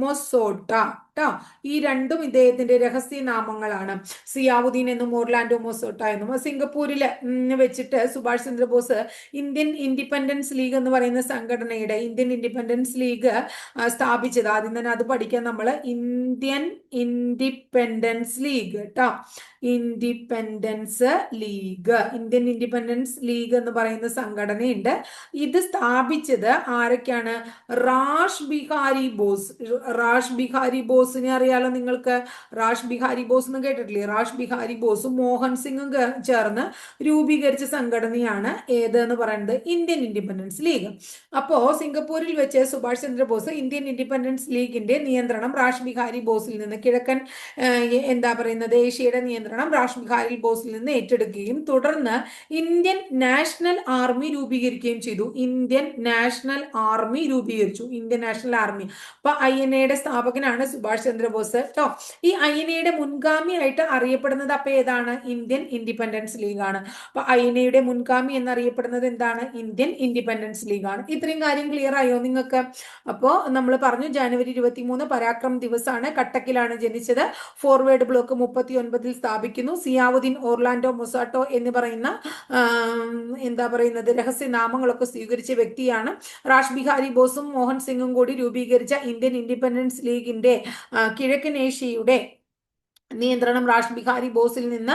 മൊസോട്ട ട്ടോ. ഈ രണ്ടും ഇദ്ദേഹത്തിന്റെ രഹസ്യ നാമങ്ങളാണ്. സിയാവുദ്ദീൻ എന്നും ഒർലാൻഡോ മൊസോട്ട എന്നും. സിംഗപ്പൂരിൽ വെച്ചിട്ട് Subhash Chandrabose Indian independence league എന്ന് പറയുന്ന സംഘടനയുടെ ഇന്ത്യൻ ഇൻഡിപെൻഡൻസ് ലീഗ് സ്ഥാപിച്ചത്. ആദ്യം തന്നെ അത് പഠിക്കാൻ നമ്മൾ. ഇന്ത്യൻ ഇൻഡിപെൻഡൻസ് ലീഗ് കേട്ടോ. Independence league, Indian independence league എന്ന് പറയുന്ന സംഘടനയുണ്ട്. ഇത് സ്ഥാപിച്ചത് ആരൊക്കെയാണ്? Rash Bihari boss. Rash Bihari ബോസിനെ അറിയാലോ നിങ്ങൾക്ക്. റാഷ് ബിഹാരി ബോസ് എന്ന് കേട്ടിട്ടില്ലേ? റാഷ് ബിഹാരി ബോസും മോഹൻ സിംഗും ചേർന്ന് രൂപീകരിച്ച സംഘടനയാണ് ഏതെന്ന് പറയുന്നത് ഇന്ത്യൻ ഇൻഡിപെൻഡൻസ് ലീഗ്. അപ്പോ സിംഗപ്പൂരിൽ വെച്ച് സുഭാഷ് ചന്ദ്രബോസ് ഇന്ത്യൻ ഇൻഡിപെൻഡൻസ് ലീഗിന്റെ നിയന്ത്രണം റാഷ് ബിഹാരി ബോസിൽ നിന്ന്, കിഴക്കൻ എന്താ പറയുന്നത് ഏഷ്യയുടെ നിയന്ത്രണം റാഷ് ബിഹാരി ബോസിൽ നിന്ന് ഏറ്റെടുക്കുകയും തുടർന്ന് ഇന്ത്യൻ നാഷണൽ ആർമി രൂപീകരിക്കുകയും ചെയ്തു. ഇന്ത്യൻ നാഷണൽ ആർമി രൂപീകരിച്ചു. Indian national army. അപ്പൊ INA സ്ഥാപകനാണ് സുഭാഷ് ചന്ദ്രബോസ് കേട്ടോ. ഈ INA മുൻഗാമിയായിട്ട് അറിയപ്പെടുന്നത് അപ്പൊ ഏതാണ്? ഇന്ത്യൻ ഇൻഡിപെൻഡൻസ് ലീഗ് ആണ്. അപ്പൊ INA മുൻഗാമി എന്നറിയപ്പെടുന്നത് എന്താണ്? ഇന്ത്യൻ ഇൻഡിപെൻഡൻസ് ലീഗ് ആണ്. ഇത്രയും കാര്യം ക്ലിയർ ആയോ നിങ്ങൾക്ക്? അപ്പോ നമ്മൾ പറഞ്ഞു ജനുവരി 23 പരാക്രം ദിവസാണ്. കട്ടക്കിലാണ് ജനിച്ചത്. ഫോർവേഡ് ബ്ലോക്ക് 39 സ്ഥാപിക്കുന്നു. സിയാവുദ്ദീൻ, ഓർലാൻഡോ മൊസാട്ടോ എന്ന് പറയുന്ന എന്താ പറയുന്നത് രഹസ്യ നാമങ്ങളൊക്കെ സ്വീകരിച്ച വ്യക്തിയാണ്. റാഷ് ബിഹാരി ബോസും മോഹൻ സിംഗും കൂടി രൂപീകരിച്ച ഇന്ത്യൻ ഇൻഡിപെൻഡൻസ് ലീഗിന്റെ കിഴക്കൻ ഏഷ്യയുടെ നിയന്ത്രണം റാഷ് ബിഹാരി ബോസിൽ നിന്ന്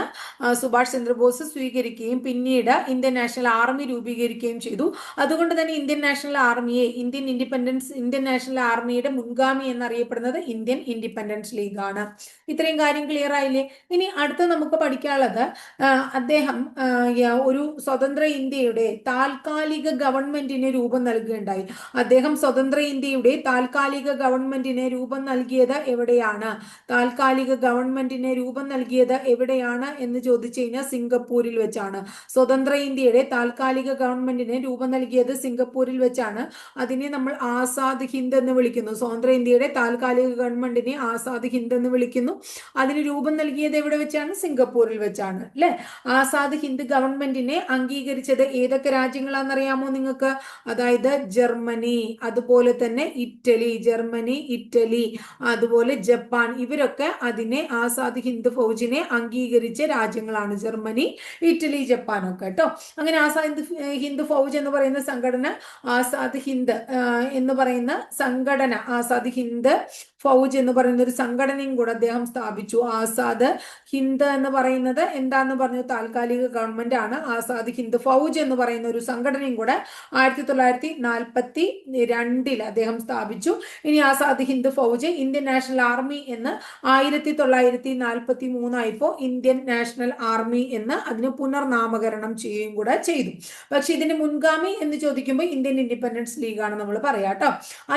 സുഭാഷ് ചന്ദ്രബോസ് സ്വീകരിക്കുകയും പിന്നീട് ഇന്ത്യൻ നാഷണൽ ആർമി രൂപീകരിക്കുകയും ചെയ്തു. അതുകൊണ്ട് തന്നെ ഇന്ത്യൻ നാഷണൽ ആർമിയെ ഇന്ത്യൻ നാഷണൽ ആർമിയുടെ മുൻഗാമി എന്നറിയപ്പെടുന്നത് ഇന്ത്യൻ ഇൻഡിപെൻഡൻസ് ലീഗ് ആണ്. ഇത്രയും കാര്യം ക്ലിയർ ആയില്ലേ? ഇനി അടുത്ത നമുക്ക് പഠിക്കാനുള്ളത് അദ്ദേഹം ഒരു സ്വതന്ത്ര ഇന്ത്യയുടെ താൽക്കാലിക ഗവൺമെന്റിന് രൂപം നൽകുകയുണ്ടായി. അദ്ദേഹം സ്വതന്ത്ര ഇന്ത്യയുടെ താൽക്കാലിക ഗവൺമെന്റിന് രൂപം നൽകിയത് എവിടെയാണ്? താൽക്കാലിക ഗവൺമെന്റ് രൂപം നൽകിയത് എവിടെയാണ് എന്ന് ചോദിച്ചു കഴിഞ്ഞാൽ സിംഗപ്പൂരിൽ വെച്ചാണ്. സ്വതന്ത്ര ഇന്ത്യയുടെ താൽക്കാലിക ഗവൺമെന്റിന് രൂപം നൽകിയത് സിംഗപ്പൂരിൽ വെച്ചാണ്. അതിനെ നമ്മൾ ആസാദ് ഹിന്ദ് എന്ന് വിളിക്കുന്നു. സ്വതന്ത്ര ഇന്ത്യയുടെ താൽക്കാലിക ഗവൺമെന്റിനെ ആസാദ് ഹിന്ദ് എന്ന് വിളിക്കുന്നു. അതിന് രൂപം നൽകിയത് എവിടെ വെച്ചാണ്? സിംഗപ്പൂരിൽ വെച്ചാണ് അല്ലെ. ആസാദ് ഹിന്ദ് ഗവൺമെന്റിനെ അംഗീകരിച്ചത് ഏതൊക്കെ രാജ്യങ്ങളാണെന്നറിയാമോ നിങ്ങൾക്ക്? അതായത് ജർമ്മനി, അതുപോലെ തന്നെ ഇറ്റലി, ജർമ്മനി, ഇറ്റലി, അതുപോലെ ജപ്പാൻ. ഇവരൊക്കെ അതിനെ ആസാദ് ഹിന്ദ് ഫൗജിനെ അംഗീകരിച്ച രാജ്യങ്ങളാണ്. ജർമ്മനി, ഇറ്റലി, ജപ്പാൻ ഒക്കെ കേട്ടോ. അങ്ങനെ ആസാദ് ഹിന്ദ് ഫൗജ് എന്ന് പറയുന്ന സംഘടന, ആസാദ് ഹിന്ദ് എന്ന് പറയുന്ന സംഘടന, ആസാദ് ഹിന്ദ് ഫൗജ് എന്ന് പറയുന്ന ഒരു സംഘടനയും കൂടെ അദ്ദേഹം സ്ഥാപിച്ചു. ആസാദ് ഹിന്ദ് എന്ന് പറയുന്നത് എന്താന്ന് പറഞ്ഞു? താൽക്കാലിക ഗവൺമെന്റ് ആണ്. ആസാദ് ഹിന്ദ് ഫൗജ് എന്ന് പറയുന്ന ഒരു സംഘടനയും കൂടെ 1942 അദ്ദേഹം സ്ഥാപിച്ചു. ഇനി Azad Hind Fauj Indian national army എന്ന് 1943 ആയപ്പോ ഇന്ത്യൻ നാഷണൽ ആർമി എന്ന് അതിന് പുനർനാമകരണം ചെയ്യുകയും കൂടെ ചെയ്തു. പക്ഷെ ഇതിന് മുൻഗാമി എന്ന് ചോദിക്കുമ്പോൾ ഇന്ത്യൻ ഇൻഡിപെൻഡൻസ് ലീഗ് ആണ് നമ്മൾ പറയാം കേട്ടോ.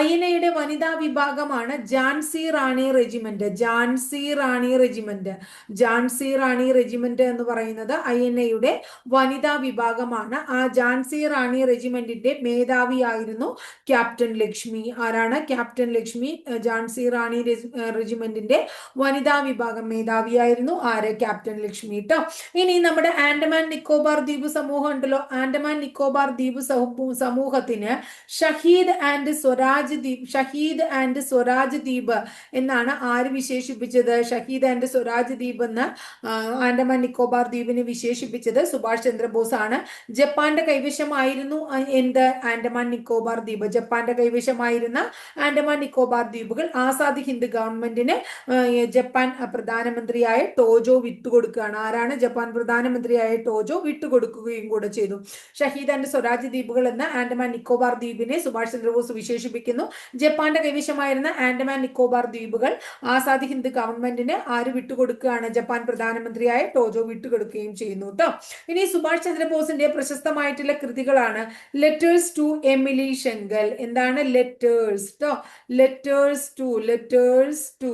INA വനിതാ വിഭാഗമാണ് ഝാൻസി റാണി റെജിമെന്റ്. ഝാൻസി റാണി റെജിമെന്റ്, ഝാൻസി റാണി റെജിമെന്റ് എന്ന് പറയുന്നത് INA വനിതാ വിഭാഗമാണ്. ആ ഝാൻസി റാണി റെജിമെന്റിന്റെ മേധാവിയായിരുന്നു ക്യാപ്റ്റൻ ലക്ഷ്മി. ആരാണ്? ക്യാപ്റ്റൻ ലക്ഷ്മി. ഝാൻസി റാണി റെജിമെന്റിന്റെ വനിതാ വിഭാഗം മേധാവിയായിരുന്നു ആര്? ക്യാപ്റ്റൻ ലക്ഷ്മി ട്ടോ. ഇനി നമ്മുടെ ആൻഡമാൻ നിക്കോബാർ ദ്വീപ് സമൂഹം ഉണ്ടല്ലോ. ആൻഡമാൻ നിക്കോബാർ ദ്വീപ് സമൂഹത്തിന് ഷഹീദ് ആൻഡ് സ്വരാജ് ദ്വീപ്, ഷഹീദ് ആൻഡ് സ്വരാജ് ദ്വീപ് എന്നാണ് ആര് വിശേഷിപ്പിച്ചത്? ഷഹീദ് ആൻഡ് സ്വരാജ് ദ്വീപ് എന്ന് ആൻഡമാൻ നിക്കോബാർ ദ്വീപിനെ വിശേഷിപ്പിച്ചത് സുഭാഷ് ചന്ദ്രബോസ് ആണ്. ജപ്പാന്റെ കൈവശമായിരുന്നു എന്ത്? ആൻഡമാൻ നിക്കോബാർ ദ്വീപ്. ജപ്പാന്റെ കൈവശമായിരുന്ന ആൻഡമാൻ നിക്കോബാർ ദ്വീപുകൾ ആസാദ് ഹിന്ദ് ഗവൺമെന്റിന് ജപ്പാൻ പ്രധാനമന്ത്രിയായ ടോജോ വിട്ടുകൊടുക്കുകയാണ്. ആരാണ്? ജപ്പാൻ പ്രധാനമന്ത്രിയായ ടോജോ വിട്ടുകൊടുക്കുകയും കൂടെ ചെയ്തു. ഷഹീദ് ആൻഡ് സ്വരാജ് ദ്വീപുകൾ എന്ന ആൻഡമാൻ നിക്കോബാർ ദ്വീപിനെ സുഭാഷ് ചന്ദ്രബോസ് വിശേഷിപ്പിക്കുന്നു. ജപ്പാന്റെ കൈവശമായിരുന്ന ആൻഡമാൻ നിക്കോബാർ ദ്വീപുകൾ ആസാദ് ഹിന്ദ് ഗവൺമെന്റിന് ആര് വിട്ടുകൊടുക്കുകയാണ്? ജപ്പാൻ പ്രധാനമന്ത്രിയായ ടോജോ വിട്ടുകൊടുക്കുകയും ചെയ്യുന്നു കേട്ടോ. ഇനി സുഭാഷ് ചന്ദ്രബോസിന്റെ പ്രശസ്തമായിട്ടുള്ള കൃതികളാണ് ലെറ്റേഴ്സ് ടു എമിലി ശങ്കൽ. എന്താണ്? Letters to. Letters to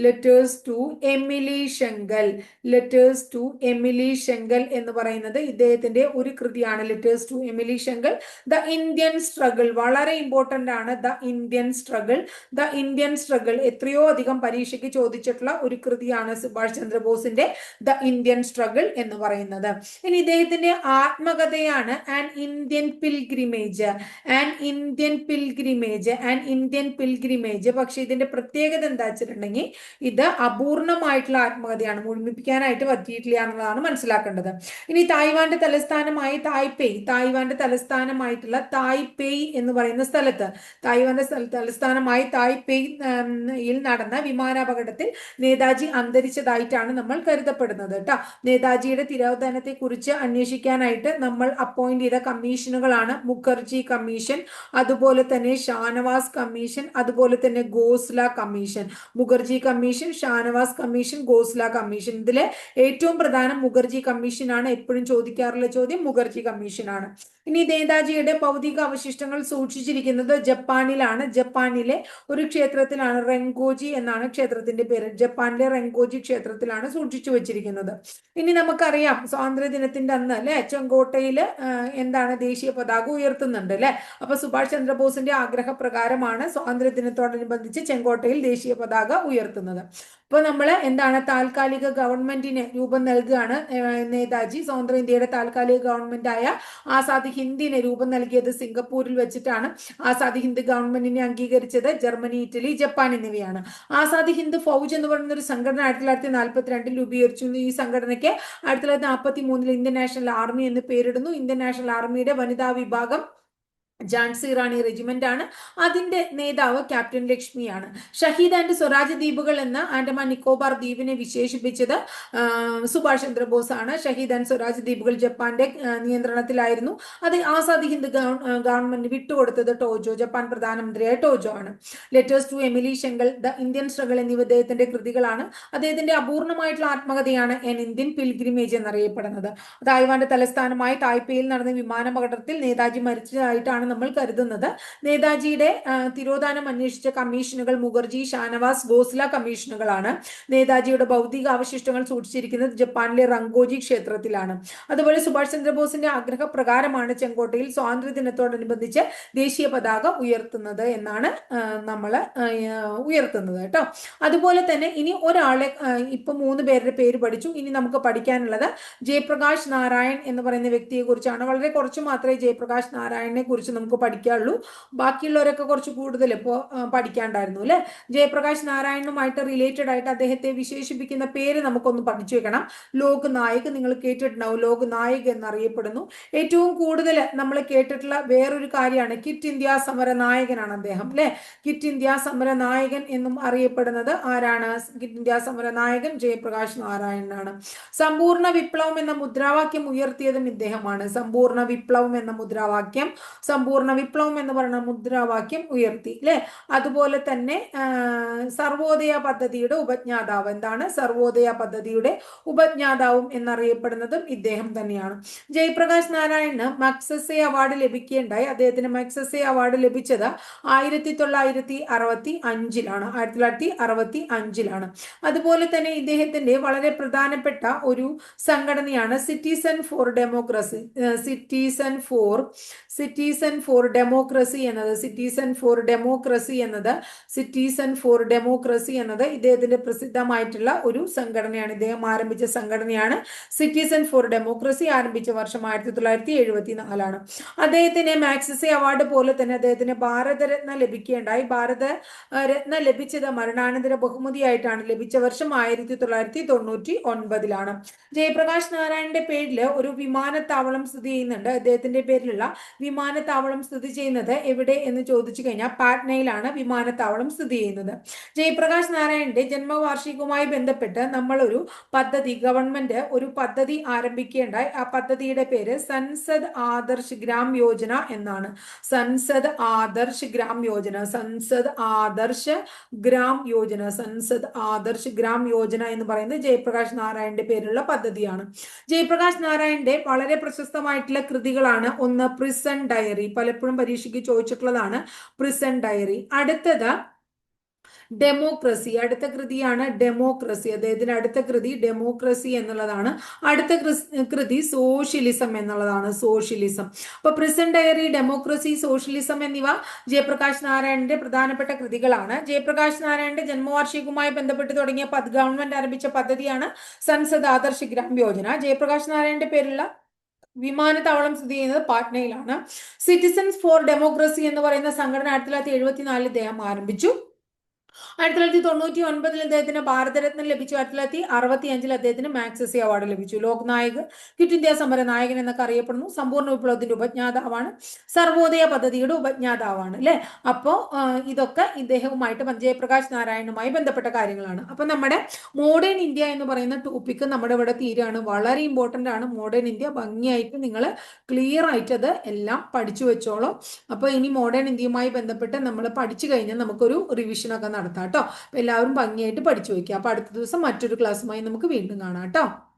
letters to Emilie Schenkl. Letters to Emilie Schenkl എന്ന് പറയുന്നത് ഇദ്ദേഹത്തിന്റെ ഒരു കൃതിയാണ്. Letters to Emilie Schenkl. The Indian struggle വളരെ ഇമ്പോർട്ടന്റ് ആണ്. The Indian struggle. The Indian struggle എത്രയോ അധികം പരീക്ഷയ്ക്ക് ചോദിച്ചിട്ടുള്ള ഒരു കൃതിയാണ് സുഭാഷ് ചന്ദ്രബോസിന്റെ ദ ഇന്ത്യൻ സ്ട്രഗിൾ എന്ന് പറയുന്നത്. ഇനി ഇദ്ദേഹത്തിന്റെ ആത്മകഥയാണ് an Indian pilgrimage. An Indian pilgrimage. An Indian pilgrimage. പക്ഷെ ഇതിന്റെ പ്രത്യേകത എന്താ വെച്ചിട്ടുണ്ടെങ്കിൽ ഇത് അപൂർണമായിട്ടുള്ള ആത്മകഥയാണ്, മുഴുമിപ്പിക്കാനായിട്ട് പറ്റിയിട്ടില്ല എന്നുള്ളതാണ് മനസ്സിലാക്കേണ്ടത്. ഇനി തായ്വാന്റെ തലസ്ഥാനമായി തായ്പേയ്. തായ്വാന്റെ തലസ്ഥാനമായിട്ടുള്ള തായ്പേയ് എന്ന് പറയുന്ന സ്ഥലത്ത്, തായ്വാന്റെ തലസ്ഥാനമായി തായ്പേയിൽ നടന്ന വിമാനാപകടത്തിൽ നേതാജി അന്തരിച്ചതായിട്ടാണ് നമ്മൾ കരുതപ്പെടുന്നത് കേട്ടോ. നേതാജിയുടെ തിരോധാനത്തെ കുറിച്ച് അന്വേഷിക്കാനായിട്ട് നമ്മൾ അപ്പോയിന്റ് ചെയ്ത കമ്മീഷനുകളാണ് മുഖർജി കമ്മീഷൻ, അതുപോലെ തന്നെ ഷാനവാസ് കമ്മീഷൻ, അതുപോലെ തന്നെ Khosla commission. Mukherjee commission, Shahnawaz commission, Khosla commission. ഇതിലെ ഏറ്റവും പ്രധാനം മുഖർജി കമ്മീഷൻ ആണ്. എപ്പോഴും ചോദിക്കാറുള്ള ചോദ്യം മുഖർജി കമ്മീഷൻ ആണ്. ഇനി നേതാജിയുടെ ഭൗതിക അവശിഷ്ടങ്ങൾ സൂക്ഷിച്ചിരിക്കുന്നത് ജപ്പാനിലാണ്. ജപ്പാനിലെ ഒരു ക്ഷേത്രത്തിലാണ്. റെങ്കോജി എന്നാണ് ക്ഷേത്രത്തിന്റെ പേര്. ജപ്പാനിലെ റെങ്കോജി ക്ഷേത്രത്തിലാണ് സൂക്ഷിച്ചു വെച്ചിരിക്കുന്നത്. ഇനി നമുക്കറിയാം സ്വാതന്ത്ര്യ ദിനത്തിന്റെ അന്ന് അല്ലെ ചെങ്കോട്ടയില് എന്താണ് ദേശീയ പതാക ഉയർത്തുന്നുണ്ട് അല്ലെ. അപ്പൊ സുഭാഷ് ചന്ദ്രബോസിന്റെ ആഗ്രഹപ്രകാരമാണ് സ്വാതന്ത്ര്യ ദിനത്തോടനുബന്ധിച്ച് ചെങ്കോട്ടയിൽ ദേശീയ പതാക ഉയർത്തുന്നത്. ഇപ്പൊ നമ്മള് എന്താണ് താൽക്കാലിക ഗവൺമെന്റിന് രൂപം നൽകുകയാണ് നേതാജി. സ്വതന്ത്ര ഇന്ത്യയുടെ താൽക്കാലിക ഗവൺമെന്റായ ആസാദ് ഹിന്ദിന് രൂപം നൽകിയത് സിംഗപ്പൂരിൽ വെച്ചിട്ടാണ്. ആസാദ് ഹിന്ദ് ഗവൺമെന്റിനെ അംഗീകരിച്ചത് ജർമ്മനി, ഇറ്റലി, ജപ്പാൻ എന്നിവയാണ്. ആസാദ് ഹിന്ദ് ഫൗജ് എന്ന് പറയുന്ന ഒരു സംഘടന 1942 രൂപീകരിച്ചു. ഈ സംഘടനയ്ക്ക് 1943 ഇന്ത്യൻ നാഷണൽ ആർമി എന്ന് പേരിടുന്നു. ഇന്ത്യൻ നാഷണൽ ആർമിയുടെ വനിതാ വിഭാഗം ഝാൻസി റാണി റെജിമെന്റ് ആണ്. അതിന്റെ നേതാവ് ക്യാപ്റ്റൻ ലക്ഷ്മിയാണ്. ഷഹീദ് ആൻഡ് സ്വരാജ് ദ്വീപുകൾ എന്ന ആൻഡമാൻ നിക്കോബാർ ദ്വീപിനെ വിശേഷിപ്പിച്ചത് സുഭാഷ് ചന്ദ്രബോസ് ആണ്. ഷഹീദ് ആൻഡ് സ്വരാജ് ദ്വീപുകൾ ജപ്പാന്റെ നിയന്ത്രണത്തിലായിരുന്നു. അത് ആസാദ് ഹിന്ദ് ഗവൺമെന്റ് വിട്ടുകൊടുത്തത് ടോജോ, ജപ്പാൻ പ്രധാനമന്ത്രിയായ ടോജോ ആണ്. Letters to Emilie Schenkl, the Indian struggle എന്നിവ അദ്ദേഹത്തിന്റെ കൃതികളാണ്. അദ്ദേഹത്തിന്റെ അപൂർണമായിട്ടുള്ള ആത്മകഥയാണ് എൻ ഇന്ത്യൻ പിൽഗ്രിമേജ് എന്നറിയപ്പെടുന്നത്. തായ്വാന്റെ തലസ്ഥാനമായ തായ്പേയിൽ നടന്ന വിമാനാപകടത്തിൽ നേതാജി മരിച്ചതായിട്ടാണ് നമ്മൾ കരുതുന്നത്. നേതാജിയുടെ തിരോധാനം അന്വേഷിച്ച കമ്മീഷനുകൾ മുഖർജി, ഷാനവാസ്, ഗോസ്ല കമ്മീഷനുകളാണ്. നേതാജിയുടെ ഭൗതിക അവശിഷ്ടങ്ങൾ സൂക്ഷിച്ചിരിക്കുന്നത് ജപ്പാനിലെ റങ്കോജി ക്ഷേത്രത്തിലാണ്. അതുപോലെ സുഭാഷ് ചന്ദ്രബോസിന്റെ ആഗ്രഹപ്രകാരമാണ് ചെങ്കോട്ടയിൽ സ്വാതന്ത്ര്യ ദിനത്തോടനുബന്ധിച്ച് ദേശീയ പതാക ഉയർത്തുന്നത് എന്നാണ് നമ്മൾ ഉയർത്തുന്നത് കേട്ടോ. അതുപോലെ തന്നെ ഇനി ഒരാളെ ഇപ്പൊ 3 പേരുടെ പേര് പഠിച്ചു. ഇനി നമുക്ക് പഠിക്കാനുള്ളത് ജയപ്രകാശ് നാരായൺ എന്ന് പറയുന്ന വ്യക്തിയെ കുറിച്ചാണ്. വളരെ കുറച്ച് മാത്രമേ ജയപ്രകാശ് നാരായണനെ കുറിച്ച് നമുക്ക് പഠിക്കാനുള്ളൂ. ബാക്കിയുള്ളവരൊക്കെ കുറച്ച് കൂടുതൽ ഇപ്പോൾ പഠിക്കാണ്ടായിരുന്നു അല്ലെ. ജയപ്രകാശ് നാരായണനുമായിട്ട് റിലേറ്റഡ് ആയിട്ട് അദ്ദേഹത്തെ വിശേഷിപ്പിക്കുന്ന പേര് നമുക്കൊന്ന് പഠിച്ചു വെക്കണം. ലോക് നായക്. നിങ്ങൾ കേട്ടിട്ടുണ്ടാവും, ലോക് നായക് എന്നറിയപ്പെടുന്നു. ഏറ്റവും കൂടുതൽ നമ്മൾ കേട്ടിട്ടുള്ള വേറൊരു കാര്യമാണ് കിറ്റ് ഇന്ത്യ സമര നായകനാണ് അദ്ദേഹം അല്ലെ. കിറ്റ് ഇന്ത്യ സമര നായകൻ എന്നും അറിയപ്പെടുന്നത് ആരാണ്? കിറ്റ് ഇന്ത്യ സമര നായകൻ ജയപ്രകാശ് നാരായണനാണ്. സമ്പൂർണ്ണ വിപ്ലവം എന്ന മുദ്രാവാക്യം ഉയർത്തിയതും ഇദ്ദേഹമാണ്. സമ്പൂർണ്ണ വിപ്ലവം എന്ന മുദ്രാവാക്യം, സമ്പൂർണ്ണ വിപ്ലവം എന്ന് പറയുന്ന മുദ്രാവാക്യം ഉയർത്തി അല്ലെ. അതുപോലെ തന്നെ സർവോദയ പദ്ധതിയുടെ ഉപജ്ഞാതാവ്. എന്താണ് സർവോദയ പദ്ധതിയുടെ ഉപജ്ഞാതാവും എന്നറിയപ്പെടുന്നതും ഇദ്ദേഹം തന്നെയാണ്. ജയപ്രകാശ് നാരായണന് മക്സസെ അവാർഡ് ലഭിക്കുകയുണ്ടായി. അദ്ദേഹത്തിന് മക്സസെ അവാർഡ് ലഭിച്ചത് 1965ലാണ്. 1965ലാണ്. അതുപോലെ തന്നെ ഇദ്ദേഹത്തിന്റെ വളരെ പ്രധാനപ്പെട്ട ഒരു സംഘടനയാണ് citizen four democracy. Citizen four democracy എന്നത് ഇദ്ദേഹത്തിന്റെ പ്രസിദ്ധമായിട്ടുള്ള ഒരു സംഘടനയാണ്. ഇദ്ദേഹം ആരംഭിച്ച സംഘടനയാണ് സിറ്റിസൺ ഫോർ ഡെമോക്രസി. ആരംഭിച്ച വർഷം 1974ആണ്. അദ്ദേഹത്തിന് മാക്സസെ അവാർഡ് പോലെ തന്നെ അദ്ദേഹത്തിന് ഭാരതരത്ന ലഭിക്കുകയുണ്ടായി. ഭാരതരത്ന ലഭിച്ചത് മരണാനന്തര ബഹുമതിയായിട്ടാണ്. ലഭിച്ച വർഷം 1999ലാണ്. ജയപ്രകാശ് നാരായണന്റെ പേരിൽ ഒരു വിമാനത്താവളം സ്ഥിതി ചെയ്യുന്നുണ്ട്. അദ്ദേഹത്തിന്റെ പേരിലുള്ള വിമാനത്താവളം സ്ഥിതി ചെയ്യുന്നത് എവിടെ എന്ന് ചോദിച്ചു കഴിഞ്ഞാൽ പാട്നയിലാണ് വിമാനത്താവളം സ്ഥിതി ചെയ്യുന്നത്. ജയപ്രകാശ് നാരായണന്റെ ജന്മവാർഷികവുമായി ബന്ധപ്പെട്ട് നമ്മളൊരു പദ്ധതി, ഗവൺമെന്റ് ഒരു പദ്ധതി ആരംഭിക്കുകയുണ്ടായി. ആ പദ്ധതിയുടെ പേര് സൻസദ് ആദർശ് ഗ്രാം യോജന എന്നാണ്. സൻസദ് ആദർശ് ഗ്രാം യോജന. സൻസദ് ആദർശ് ഗ്രാം യോജന. സൻസദ് ആദർശ് ഗ്രാം യോജന എന്ന് പറയുന്നത് ജയപ്രകാശ് നാരായണന്റെ പേരിലുള്ള പദ്ധതിയാണ്. ജയപ്രകാശ് നാരായണന്റെ വളരെ പ്രശസ്തമായിട്ടുള്ള കൃതികളാണ് ഒന്ന് പ്രിസൺ ഡയറി. പലപ്പോഴും പരീക്ഷയ്ക്ക് ചോദിച്ചിട്ടുള്ളതാണ് പ്രിസൺ ഡയറി. അടുത്തത് ഡെമോക്രസി, അടുത്ത കൃതിയാണ് ഡെമോക്രസി. അദ്ദേഹത്തിന്റെ അടുത്ത കൃതി ഡെമോക്രസി എന്നുള്ളതാണ്. അടുത്ത കൃതി സോഷ്യലിസം എന്നുള്ളതാണ്. സോഷ്യലിസം. അപ്പൊ പ്രിസൺ ഡയറി, ഡെമോക്രസി, സോഷ്യലിസം എന്നിവ ജയപ്രകാശ് നാരായണന്റെ പ്രധാനപ്പെട്ട കൃതികളാണ്. ജയപ്രകാശ് നാരായണന്റെ ജന്മവാർഷികവുമായി ബന്ധപ്പെട്ട് തുടങ്ങിയ ഗവൺമെന്റ് ആരംഭിച്ച പദ്ധതിയാണ് സൻസദ് ആദർശ് ഗ്രാം യോജന. ജയപ്രകാശ് നാരായണന്റെ പേരുള്ള വിമാനത്താവളം സ്ഥിതി ചെയ്യുന്നത് പാട്നയിലാണ്. സിറ്റിസൺസ് ഫോർ ഡെമോക്രസി എന്ന് പറയുന്ന സംഘടന 1974 ഇദ്ദേഹം ആരംഭിച്ചു. 1999 അദ്ദേഹത്തിന് ഭാരതരത്ന ലഭിച്ചു. 1965 അദ്ദേഹത്തിന് മാക്സസെ അവാർഡ് ലഭിച്ചു. ലോക് നായക്, ക്വിറ്റ് ഇന്ത്യ സമര നായകൻ എന്നൊക്കെ അറിയപ്പെടുന്നു. സമ്പൂർണ്ണ വിപ്ലവത്തിന്റെ ഉപജ്ഞാതാവാണ്. സർവോദയ പദ്ധതിയുടെ ഉപജ്ഞാതാവാണ്. അല്ലെ? അപ്പോ ഇതൊക്കെ ഇദ്ദേഹവുമായിട്ട് ജയപ്രകാശ് നാരായണുമായി ബന്ധപ്പെട്ട കാര്യങ്ങളാണ്. അപ്പൊ നമ്മുടെ മോഡേൺ ഇന്ത്യ എന്ന് പറയുന്ന ടോപ്പിക്ക് നമ്മുടെ ഇവിടെ തീരാണ്. വളരെ ഇമ്പോർട്ടന്റ് ആണ്. മോഡേൺ ഇന്ത്യ ഭംഗിയായിട്ട് നിങ്ങൾ ക്ലിയർ ആയിട്ട് അത് എല്ലാം പഠിച്ചു വെച്ചോളൂ. അപ്പൊ ഇനി മോഡേൺ ഇന്ത്യയുമായി ബന്ധപ്പെട്ട് നമ്മൾ പഠിച്ചു കഴിഞ്ഞാൽ നമുക്കൊരു റിവിഷൻ ഒക്കെ നടത്താം കേട്ടോ. അപ്പൊ എല്ലാവരും ഭംഗിയായിട്ട് പഠിച്ചു വയ്ക്കുക. അപ്പൊ അടുത്ത ദിവസം മറ്റൊരു ക്ലാസ്സുമായി നമുക്ക് വീണ്ടും കാണാം കേട്ടോ.